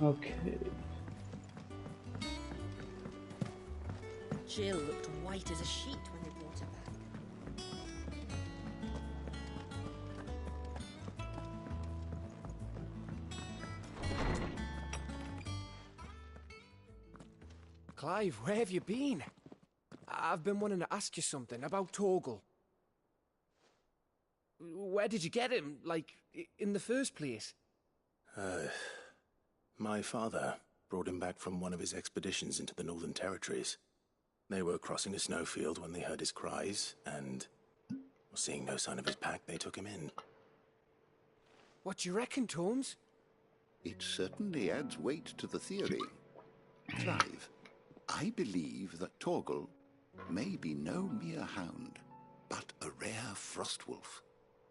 Okay. Jill looked white as a sheet when they brought her back. Clive, where have you been? I've been wanting to ask you something about Torgal. Where did you get him, like, in the first place? My father brought him back from one of his expeditions into the Northern Territories. They were crossing a snowfield when they heard his cries, and, seeing no sign of his pack, they took him in. What do you reckon, Torms? It certainly adds weight to the theory. Clive, I believe that Torgal may be no mere hound, but a rare frostwolf,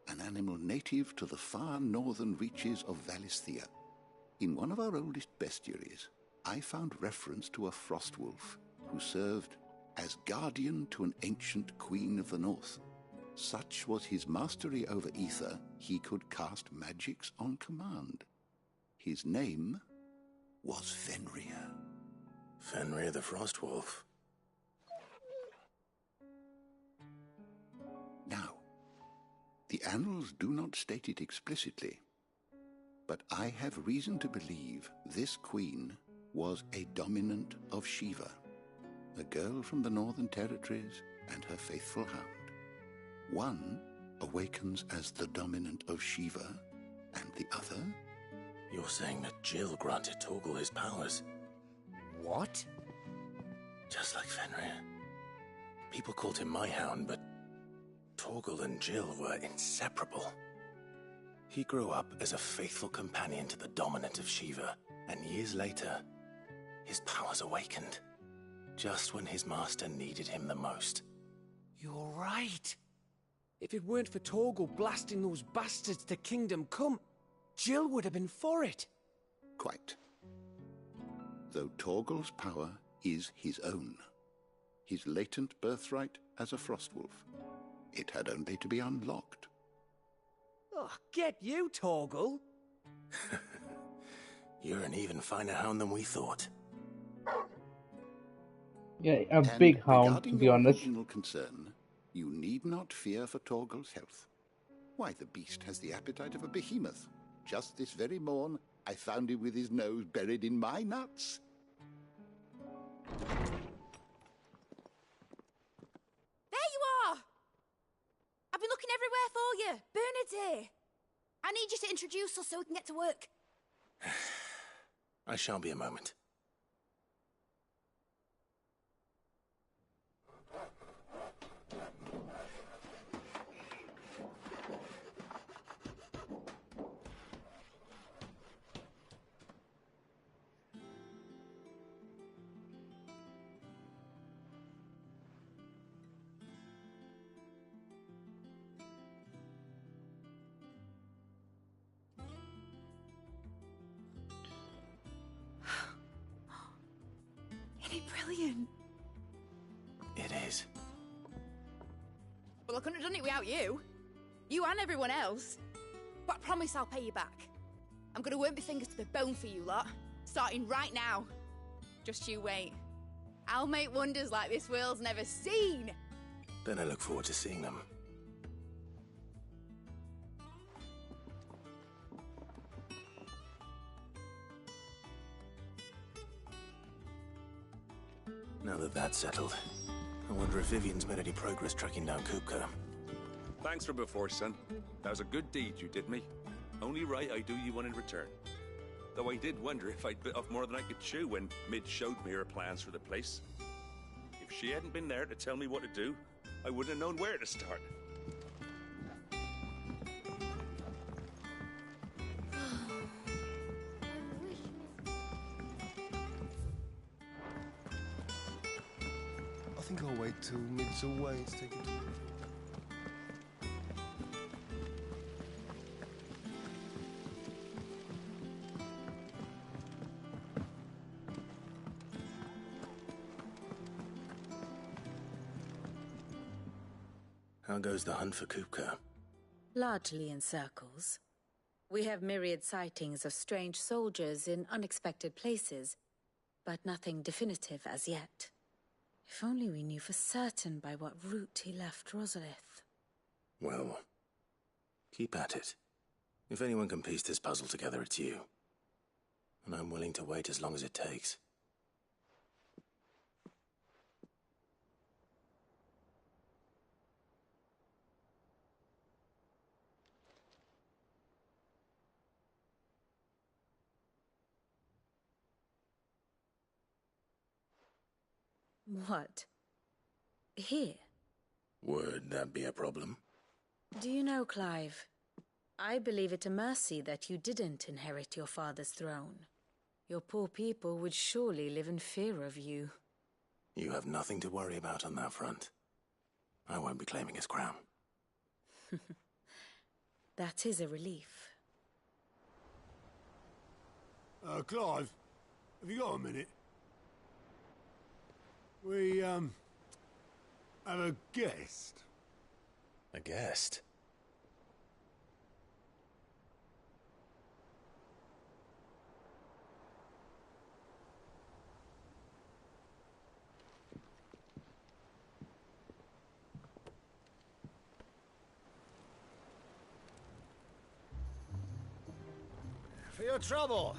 an animal native to the far northern reaches of Valisthea. In one of our oldest bestiaries, I found reference to a frostwolf who served as guardian to an ancient queen of the north. Such was his mastery over ether, he could cast magics on command. His name was Fenrir. Fenrir the Frostwolf. Now, the annals do not state it explicitly, but I have reason to believe this queen was a dominant of Shiva, a girl from the Northern Territories and her faithful hound. One awakens as the dominant of Shiva, and the other? You're saying that Jill granted Torgal his powers? What? Just like Fenrir. People called him my hound, but Torgal and Jill were inseparable. He grew up as a faithful companion to the dominant of Shiva, and years later, his powers awakened, just when his master needed him the most. You're right. If it weren't for Torgal blasting those bastards to Kingdom Come, Jill would have been for it. Quite. Though Torgal's power is his own, his latent birthright as a Frostwolf. It had only to be unlocked. Oh, get you, Torgal! You're an even finer hound than we thought. Yeah, a big hound, to be honest. Regarding your original concern, you need not fear for Torgal's health. Why, the beast has the appetite of a behemoth. Just this very morn, I found him with his nose buried in my nuts. There you are! I've been looking everywhere for you. Bernard's here. I need you to introduce us so we can get to work. I shall be a moment. Brilliant. It is. Well, I couldn't have done it without you. You and everyone else. But I promise I'll pay you back. I'm gonna work my fingers to the bone for you lot, starting right now. Just you wait. I'll make wonders like this world's never seen. Then I look forward to seeing them. Now that that's settled, I wonder if Vivian's made any progress tracking down Kupka. Thanks for before, son. That was a good deed you did me. Only right I do you one in return. Though I did wonder if I'd bit off more than I could chew when Mid showed me her plans for the place. If she hadn't been there to tell me what to do, I wouldn't have known where to start. I think I'll wait till Mid's away and take it to her. How goes the hunt for Kupka? Largely in circles. We have myriad sightings of strange soldiers in unexpected places, but nothing definitive as yet. If only we knew for certain by what route he left Rosalith. Well, keep at it. If anyone can piece this puzzle together, it's you. And I'm willing to wait as long as it takes. What? Here? Would that be a problem? Do you know, Clive, I believe it a mercy that you didn't inherit your father's throne. Your poor people would surely live in fear of you. You have nothing to worry about on that front. I won't be claiming his crown. That is a relief. Clive, have you got a minute? We, have a guest. A guest? For your trouble.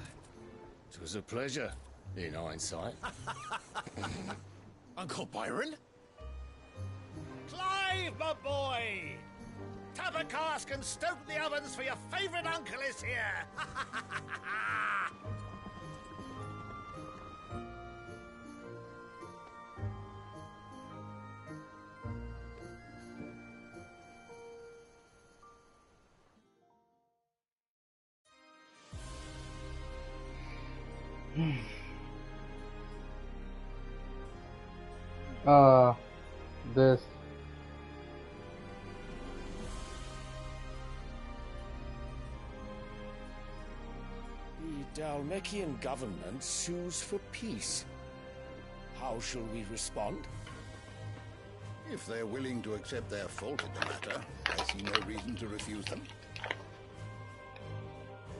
It was a pleasure, in hindsight. Uncle Byron? Clive, my boy! Tap a cask and stoke the ovens, for your favourite uncle is here! This. The Dhalmekian government sues for peace. How shall we respond? If they're willing to accept their fault in the matter, I see no reason to refuse them.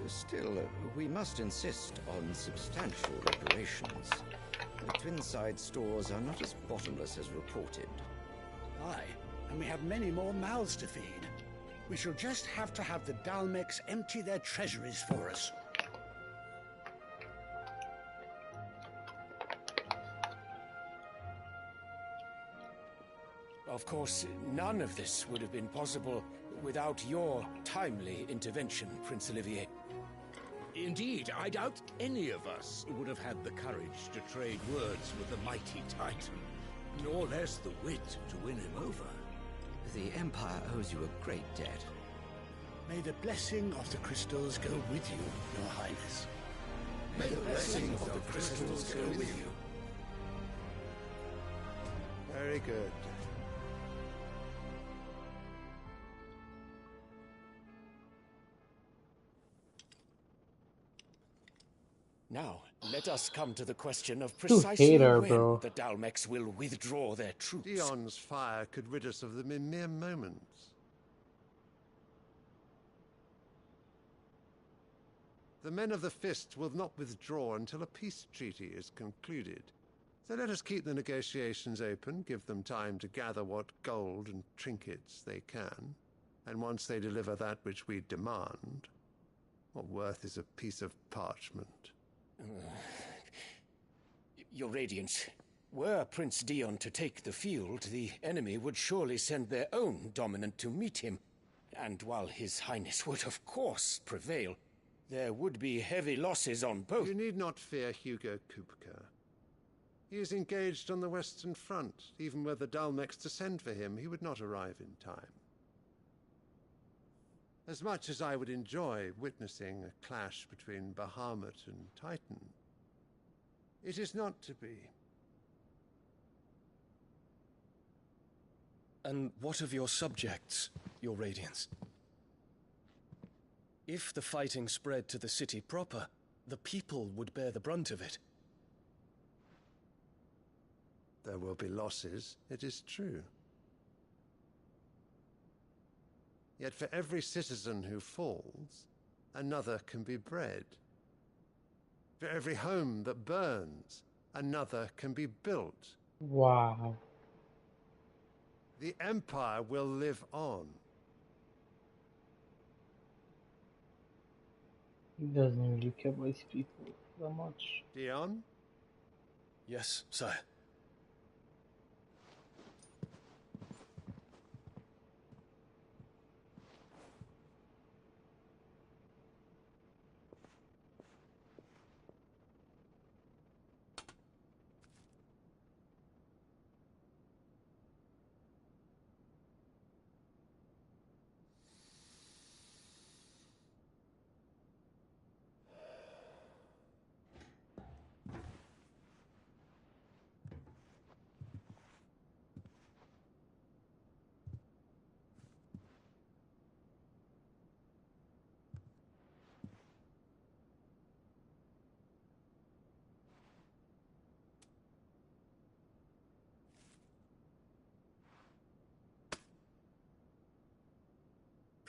Still, we must insist on substantial reparations. The Twinside stores are not as bottomless as reported. Aye, and we have many more mouths to feed. We shall just have to have the Dhalmeks empty their treasuries for us. Of course, none of this would have been possible without your timely intervention, Prince Olivier. Indeed, I doubt any of us would have had the courage to trade words with the mighty Titan, nor less the wit to win him over. The Empire owes you a great debt. May the blessing of the crystals go with you, Your Highness. May the blessing of the crystals go with you. Very good. Now, let us come to the question of precisely when the Dhalmeks will withdraw their troops. Dion's fire could rid us of them in mere moments. The men of the Fist will not withdraw until a peace treaty is concluded. So let us keep the negotiations open, give them time to gather what gold and trinkets they can, and once they deliver that which we demand, what worth is a piece of parchment? Your Radiance, were Prince Dion to take the field, the enemy would surely send their own dominant to meet him. And while His Highness would of course prevail, there would be heavy losses on both. You need not fear Hugo Kupka. He is engaged on the Western Front. Even were the Dhalmeks to send for him, he would not arrive in time. As much as I would enjoy witnessing a clash between Bahamut and Titan, it is not to be. And what of your subjects, Your Radiance? If the fighting spread to the city proper, the people would bear the brunt of it. There will be losses, it is true. Yet for every citizen who falls, another can be bred. For every home that burns, another can be built. Wow. The Empire will live on. He doesn't really care about his people that much. Dion? Yes, sire.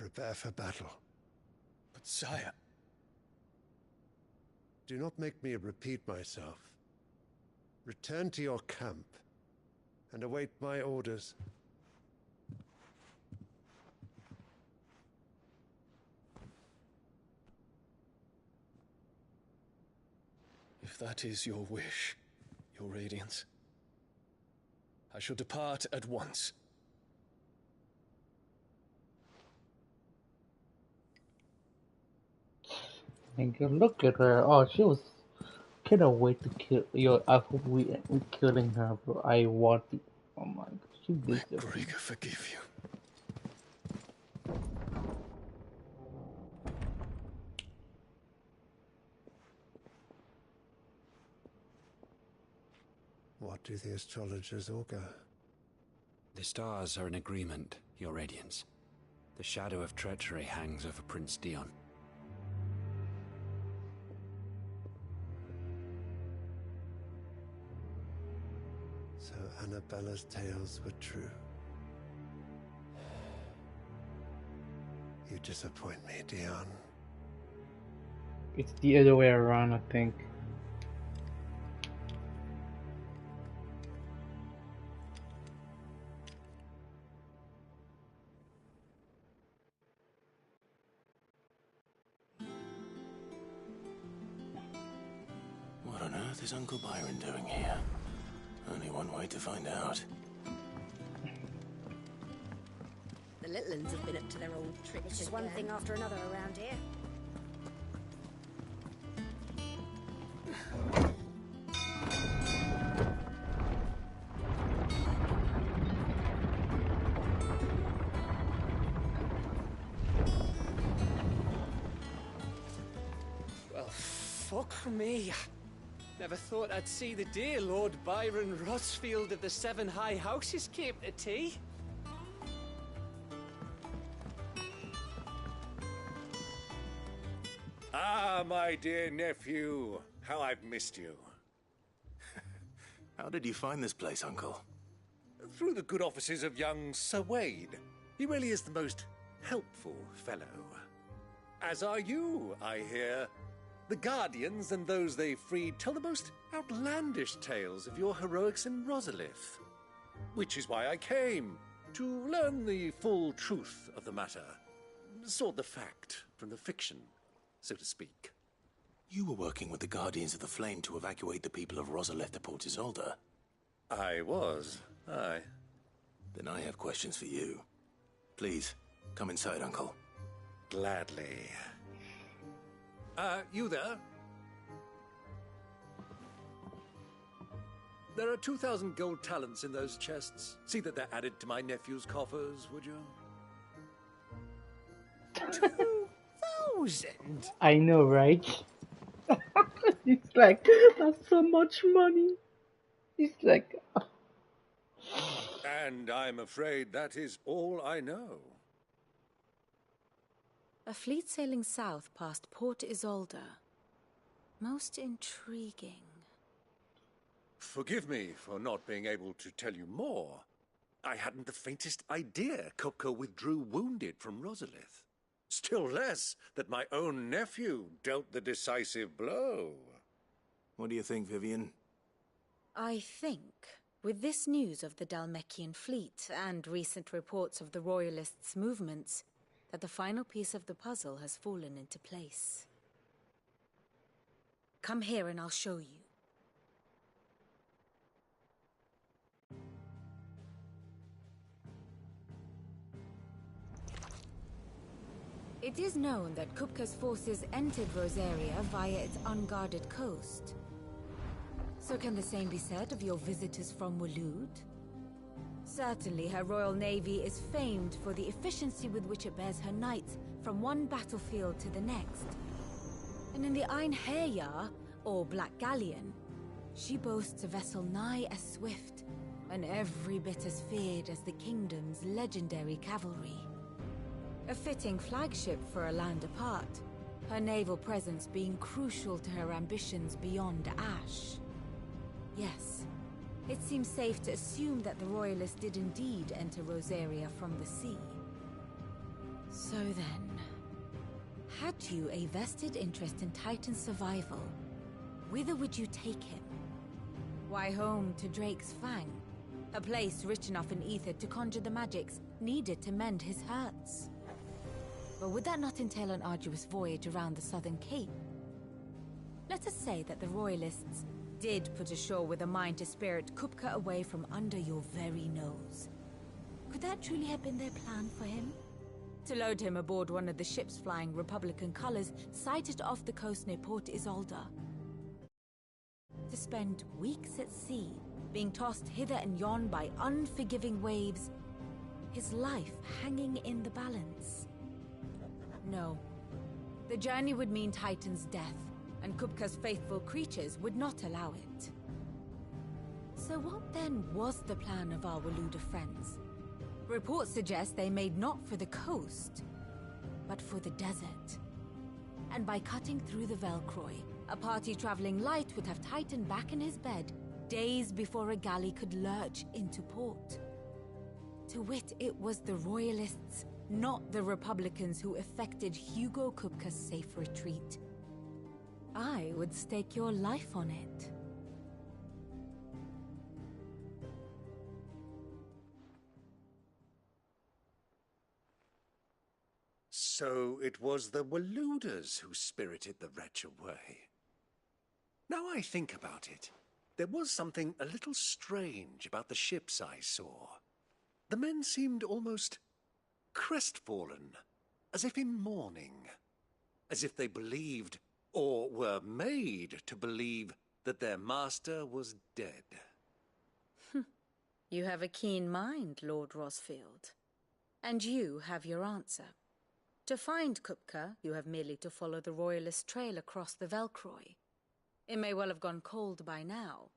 Prepare for battle. But sire... Do not make me repeat myself. Return to your camp and await my orders. If that is your wish, Your Radiance, I shall depart at once. And girl, look at her. Oh, she was. Cannot wait to kill. Yo, I hope we killing her, bro. I want it. Oh my god, she deserves it. Briga forgive you. What do the astrologers augur? The stars are in agreement, Your Radiance. The shadow of treachery hangs over Prince Dion. So Annabella's tales were true. You disappoint me, Dion. It's the other way around, I think. What on earth is Uncle Byron doing here? Only one way to find out. The little ones have been up to their old tricks. It's just one thing after another around here. Well, fuck me. Never thought I'd see the dear Lord Byron Rosfield of the Seven High Houses came to tea. Ah, my dear nephew. How I've missed you. How did you find this place, Uncle? Through the good offices of young Sir Wade. He really is the most helpful fellow. As are you, I hear. The Guardians and those they freed tell the most outlandish tales of your heroics in Rosalith. Which is why I came, to learn the full truth of the matter. Sort the fact from the fiction, so to speak. You were working with the Guardians of the Flame to evacuate the people of Rosalith to Port Isolde. I was, aye. Then I have questions for you. Please, come inside, Uncle. Gladly. You there? There are 2,000 gold talents in those chests. See that they're added to my nephew's coffers, would you? 2,000? I know, right? It's like, that's so much money. It's like... And I'm afraid that is all I know. A fleet sailing south past Port Isolde. Most intriguing. Forgive me for not being able to tell you more. I hadn't the faintest idea Kupka withdrew wounded from Rosalith. Still less that my own nephew dealt the decisive blow. What do you think, Vivian? I think, with this news of the Dhalmekian fleet and recent reports of the Royalists' movements, that the final piece of the puzzle has fallen into place. Come here and I'll show you. It is known that Kupka's forces entered Rosaria via its unguarded coast. So can the same be said of your visitors from Waloed? Certainly her Royal Navy is famed for the efficiency with which it bears her knights from one battlefield to the next. And in the Einherjar, or Black Galleon, she boasts a vessel nigh as swift and every bit as feared as the kingdom's legendary cavalry. A fitting flagship for a land apart, her naval presence being crucial to her ambitions beyond Ash. Yes, it seems safe to assume that the Royalists did indeed enter Rosaria from the sea. So then, had you a vested interest in Titan's survival, whither would you take him? Why, home to Drake's Fang, a place rich enough in ether to conjure the magics needed to mend his hurts. But would that not entail an arduous voyage around the southern cape? Let us say that the Royalists did put ashore with a mind to spirit Kupka away from under your very nose. Could that truly have been their plan for him? to load him aboard one of the ships flying Republican colors sighted off the coast near Port Isolde. To spend weeks at sea, being tossed hither and yon by unforgiving waves, his life hanging in the balance. No. The journey would mean Titan's death, and Kupka's faithful creatures would not allow it. So what then was the plan of our Waluda friends? Reports suggest they made not for the coast, but for the desert. And by cutting through the Velcroy, a party traveling light would have Titan back in his bed days before a galley could lurch into port. To wit, it was the Royalists, not the Republicans, who effected Hugo Kupka's safe retreat. I would stake your life on it. So it was the Waludas who spirited the wretch away. Now I think about it, there was something a little strange about the ships I saw. The men seemed almost crestfallen, as if in mourning, as if they believed, or were made to believe, that their master was dead. You have a keen mind, Lord Rosfield. And you have your answer. To find Kupka, you have merely to follow the Royalist trail across the Velcroy. It may well have gone cold by now,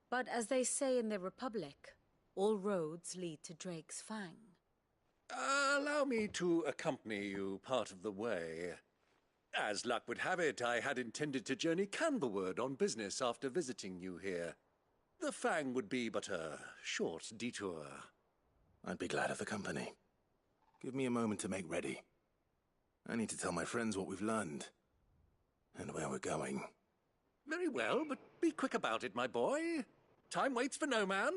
but as they say in the Republic, all roads lead to Drake's Fang. Allow me to accompany you part of the way. As luck would have it, I had intended to journey Camberward on business after visiting you here. The Fang would be but a short detour. I'd be glad of the company. Give me a moment to make ready. I need to tell my friends what we've learned, and where we're going. Very well, but be quick about it, my boy. Time waits for no man.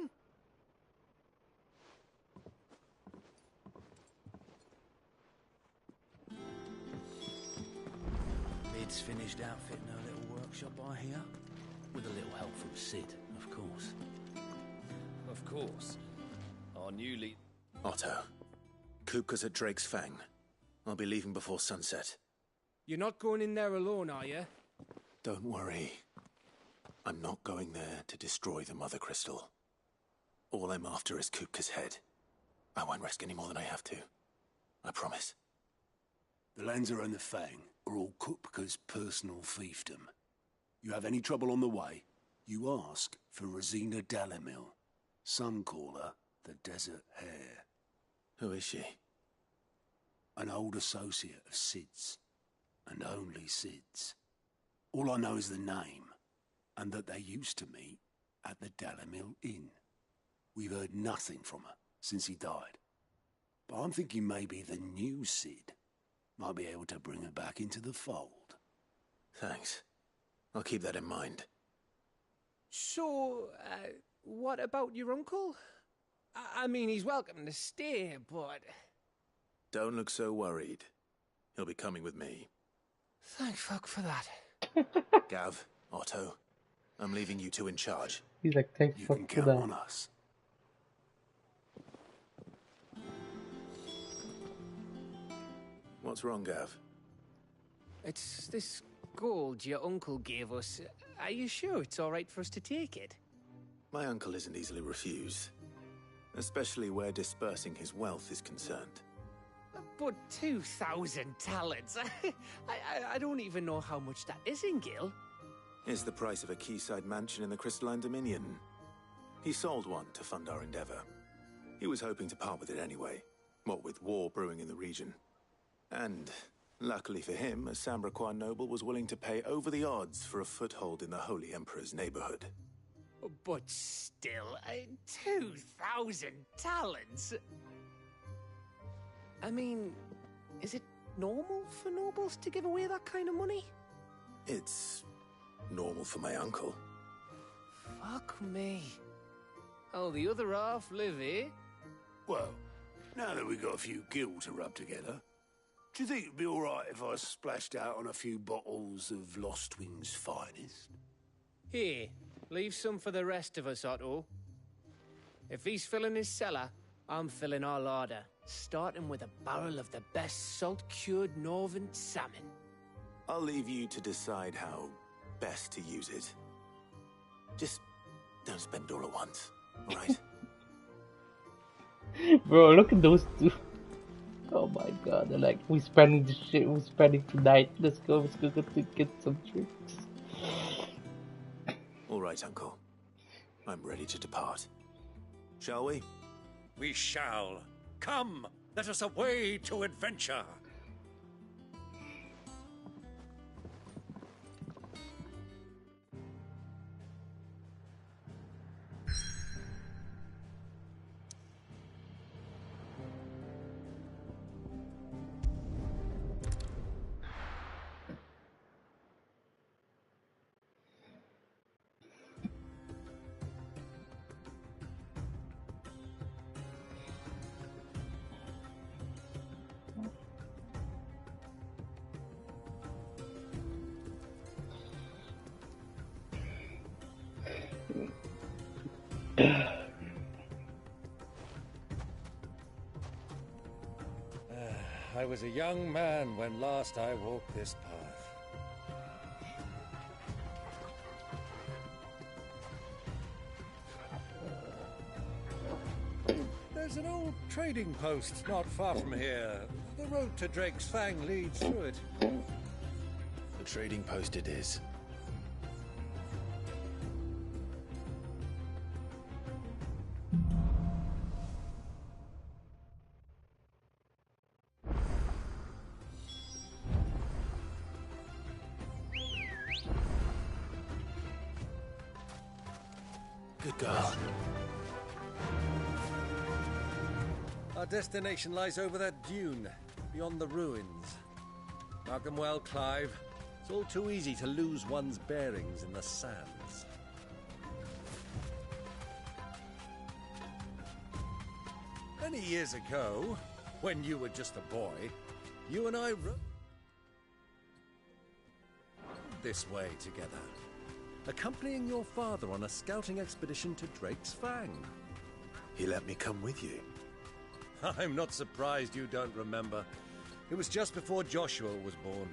Lid's finished outfitting her little workshop, I hear. With a little help from Cid, of course. Of course. Our new lead... Otto, Kupka's at Drake's Fang. I'll be leaving before sunset. You're not going in there alone, are you? Don't worry. I'm not going there to destroy the Mother Crystal. All I'm after is Kupka's head. I won't risk any more than I have to. I promise. The Lanza and the Fang are all Kupka's personal fiefdom. You have any trouble on the way, you ask for Rosina Dalimil. Some call her the Desert Hare. Who is she? An old associate of Cid's, and only Cid's. All I know is the name, and that they used to meet at the Dalimil Inn. We've heard nothing from her since he died. But I'm thinking maybe the new Cid might be able to bring her back into the fold. Thanks. I'll keep that in mind. So, what about your uncle? I mean, he's welcome to stay, but... Don't look so worried. He'll be coming with me. Thank fuck for that. Gav, Otto, I'm leaving you two in charge. He's like, thank You fuck can for count that. on us. What's wrong, Gav? It's this gold your uncle gave us. Are you sure it's all right for us to take it? My uncle isn't easily refused, especially where dispersing his wealth is concerned. But 2,000 talents. I don't even know how much that is in Gil. It's the price of a quayside mansion in the Crystalline Dominion. He sold one to fund our endeavor. He was hoping to part with it anyway, what with war brewing in the region. And, luckily for him, a Sambraquan noble was willing to pay over the odds for a foothold in the Holy Emperor's neighborhood. But still, 2,000 talents? I mean, is it normal for nobles to give away that kind of money? It's normal for my uncle. Fuck me. Oh, the other half live here? Well, now that we've got a few gil to rub together, do you think it'd be all right if I splashed out on a few bottles of Lostwing's finest? Here, leave some for the rest of us, Otto. If he's filling his cellar, I'm filling all order, starting with a barrel of the best salt-cured northern salmon. I'll leave you to decide how best to use it. Just don't spend it all at once, alright? Bro, look at those two. Oh my god, they're like, we're spending this shit, we're spending tonight. Let's go get some drinks. Alright, Uncle. I'm ready to depart. Shall we? We shall. Come, let us away to adventure. I was a young man when last I walked this path. There's an old trading post not far from here. The road to Drake's Fang leads through it. The trading post it is. Good girl. Our destination lies over that dune, beyond the ruins. Mark them well, Clive. It's all too easy to lose one's bearings in the sands. Many years ago, when you were just a boy, you and I rode this way together, accompanying your father on a scouting expedition to Drake's Fang. He let me come with you. I'm not surprised you don't remember. It was just before Joshua was born.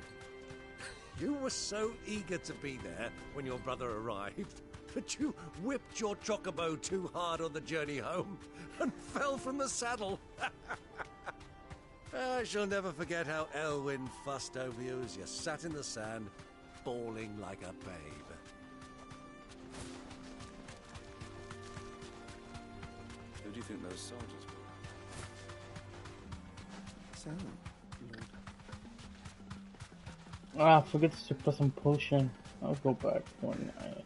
You were so eager to be there when your brother arrived that you whipped your chocobo too hard on the journey home and fell from the saddle. I shall never forget how Elwyn fussed over you as you sat in the sand, bawling like a babe. Who do you think those soldiers were? Ah, I forgot to put some potion. I'll go back one night.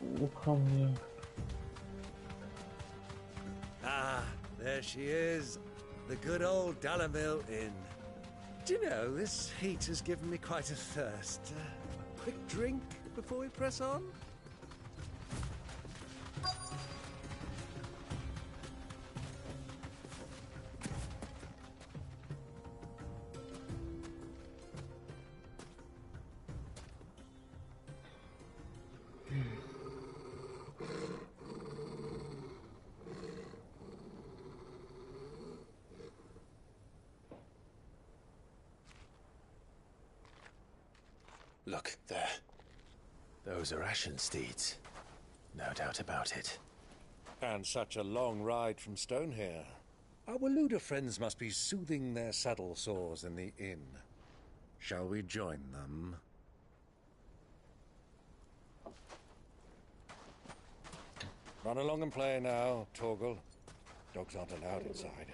We'll come here. Ah, there she is. The good old Dalamil Inn. Do you know, this heat has given me quite a thirst. Quick drink before we press on? Look, there. Those are Ashen steeds. No doubt about it. And such a long ride from Stonehair. Our Waluda friends must be soothing their saddle sores in the inn. Shall we join them? Run along and play now, Torgal. Dogs aren't allowed inside.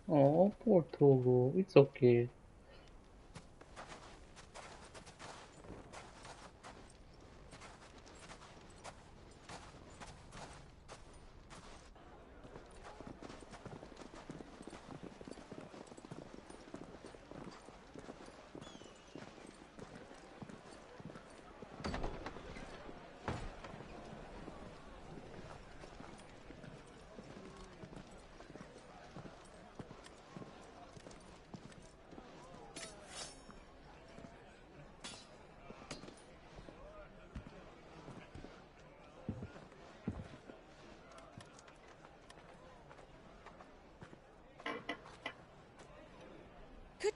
Oh, poor Togo. It's okay.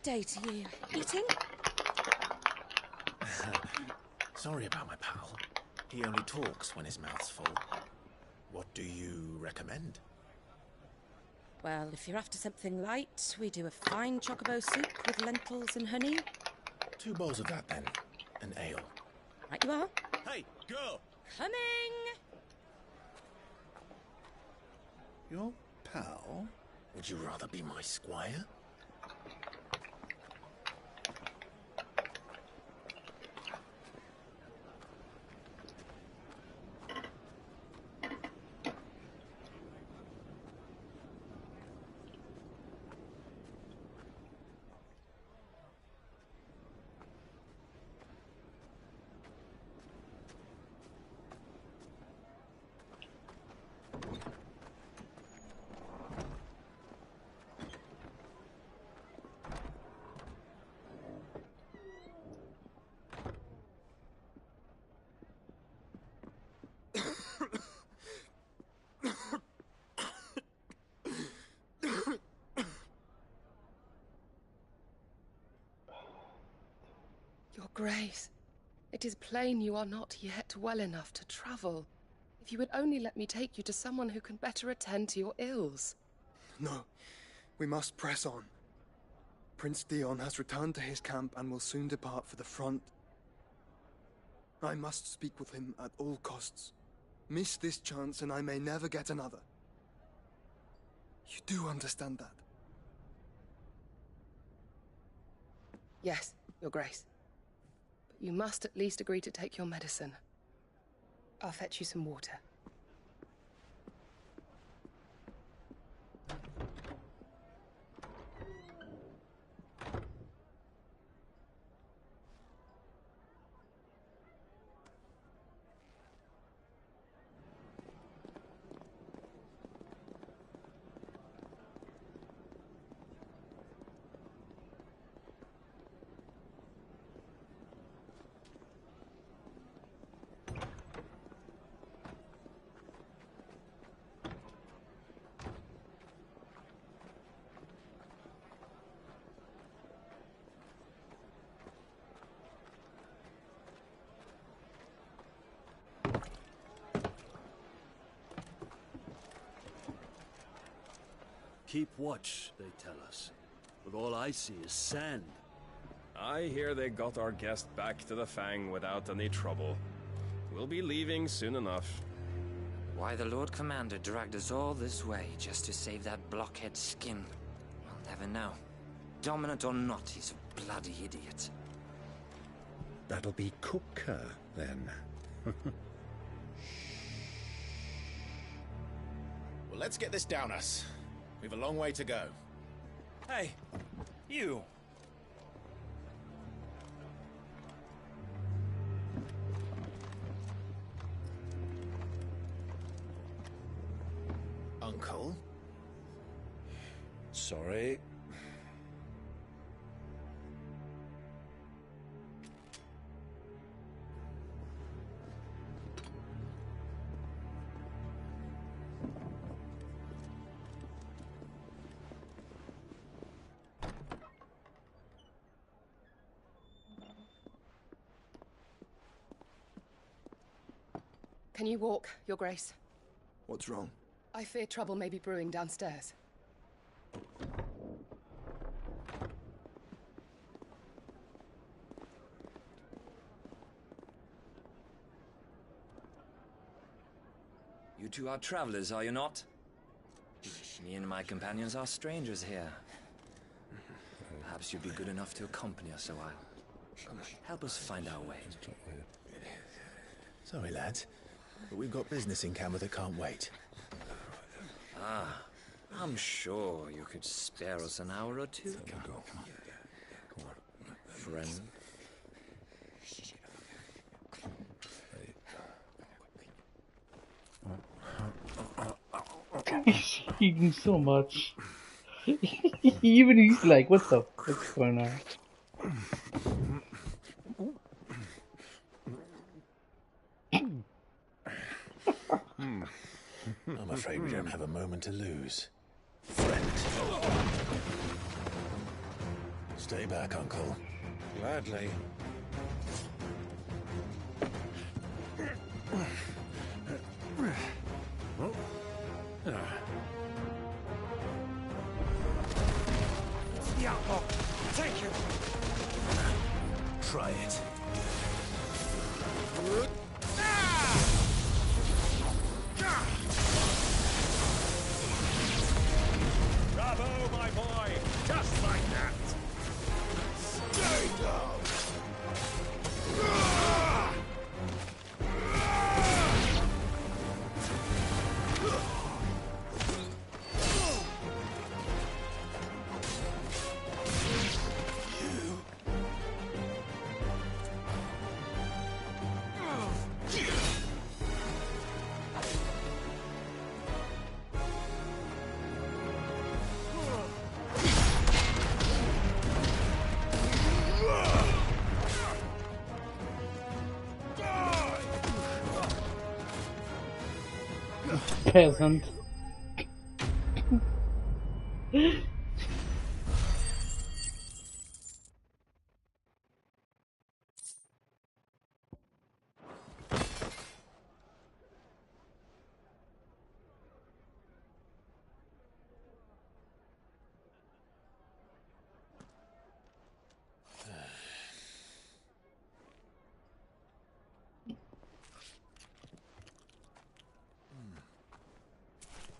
Good day to you. Eating? Sorry about my pal. He only talks when his mouth's full. What do you recommend? Well, if you're after something light, we do a fine chocobo soup with lentils and honey. 2 bowls of that, then. An ale. Right you are. Hey, girl! Coming! Your pal? Would you rather be my squire? Your Grace, it is plain you are not yet well enough to travel. If you would only let me take you to someone who can better attend to your ills. No, we must press on. Prince Dion has returned to his camp and will soon depart for the front. I must speak with him at all costs. Miss this chance and I may never get another. You do understand that? Yes, Your Grace. But you must at least agree to take your medicine. I'll fetch you some water. Keep watch, they tell us. But all I see is sand. I hear they got our guest back to the Fang without any trouble. We'll be leaving soon enough. Why the Lord Commander dragged us all this way just to save that blockhead skin, we'll never know. Dominant or not, he's a bloody idiot. That'll be Cooker, then. Well, let's get this down us. We've a long way to go. Hey, you! Uncle? Sorry. Can you walk, Your Grace? What's wrong? I fear trouble may be brewing downstairs. You two are travelers, are you not? Me and my companions are strangers here. Perhaps you'd be good enough to accompany us a while. Help us find our way. Sorry, lads, but we've got business in Camber that can't wait. Ah, I'm sure you could spare us an hour or two. Friend. He's eating so much. Even he's like, what the fuck's going on? I'm afraid we don't have a moment to lose. Friend. Stay back, Uncle. Gladly. It's the outlaw. Take him. Try it. Bravo, my boy! Just like that! Stay down! Peasant.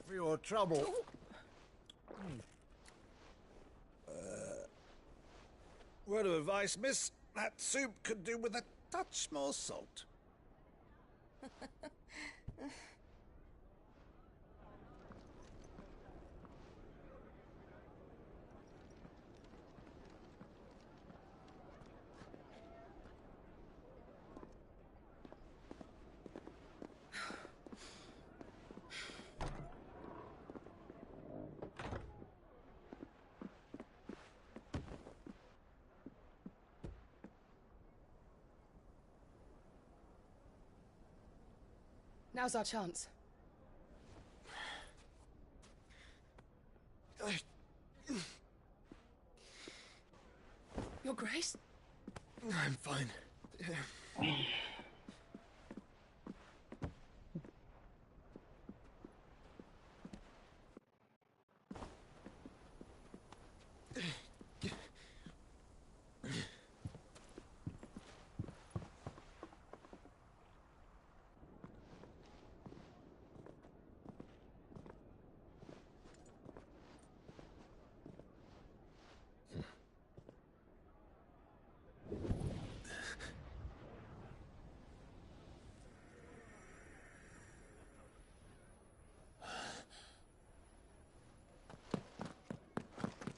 For your trouble. Word of advice, miss. That soup could do with a touch more salt. Now's our chance. Your Grace? I'm fine.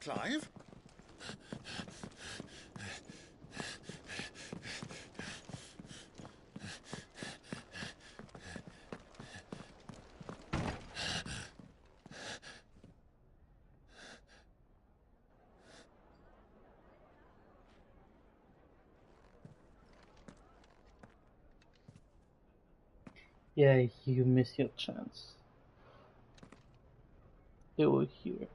Clive? Yeah, you miss your chance. They were here.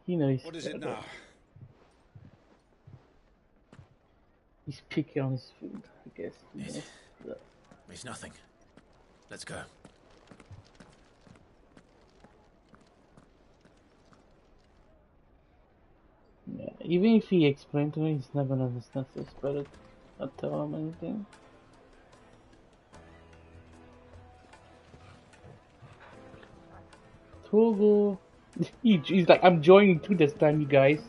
He knows. What is it now? He's picky on his food, I guess. He knows that. It's nothing. Let's go. Yeah, even if he explained to me, he's not gonna understand, so it's better not tell him anything. Togo. He's like, I'm joining too this time, you guys.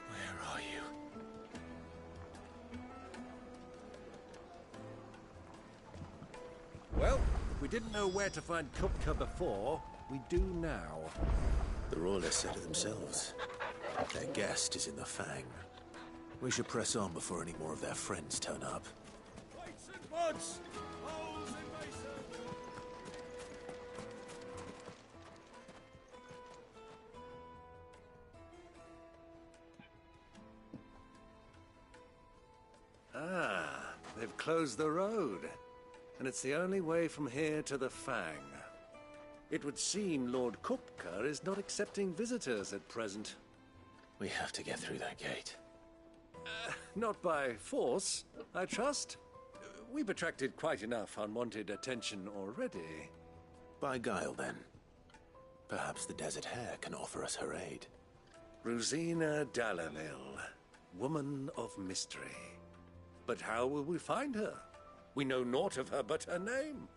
Where are you? Well, if we didn't know where to find Kupka before, we do now. The Royalists said it themselves. Their guest is in the Fang. We should press on before any more of their friends turn up. Weights and buds! Holes in mason! Ah, they've closed the road. And it's the only way from here to the Fang. It would seem Lord Kupka is not accepting visitors at present. We have to get through that gate. Not by force, I trust. We've attracted quite enough unwanted attention already. By guile, then. Perhaps the Desert Hare can offer us her aid. Rosina Dalamil, woman of mystery. But how will we find her? We know naught of her but her name.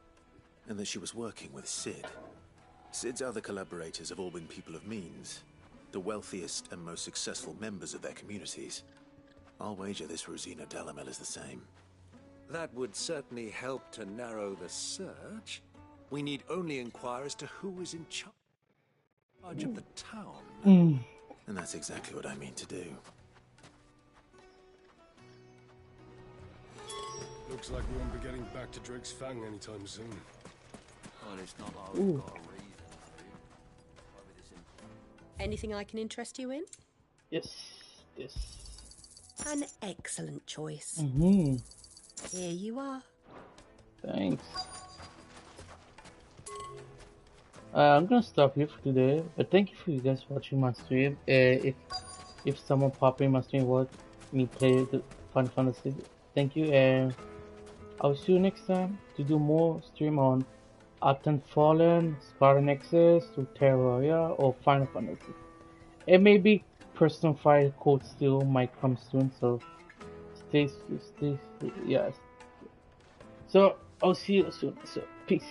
And that she was working with Cid. Cid's other collaborators have all been people of means, the wealthiest and most successful members of their communities. I'll wager this Rosina Dalamil is the same. That would certainly help to narrow the search. We need only inquire as to who is in charge of the town. And that's exactly what I mean to do. Looks like we won't be getting back to Drake's Fang anytime soon. Well, it's not like we've got a reason. Anything I can interest you in? Yes. An excellent choice. Here you are. Thanks. I'm gonna stop here for today, but thank you for you guys watching my stream. If someone pop in my stream, watch me play the Final Fantasy, thank you, and I'll see you next time to do more stream on Upton Fallen, Spartan Nexus, or Terra Royale, or Final Fantasy. And maybe Personal Fire Code Steel might come soon, so stay, yes. So I'll see you soon. So peace.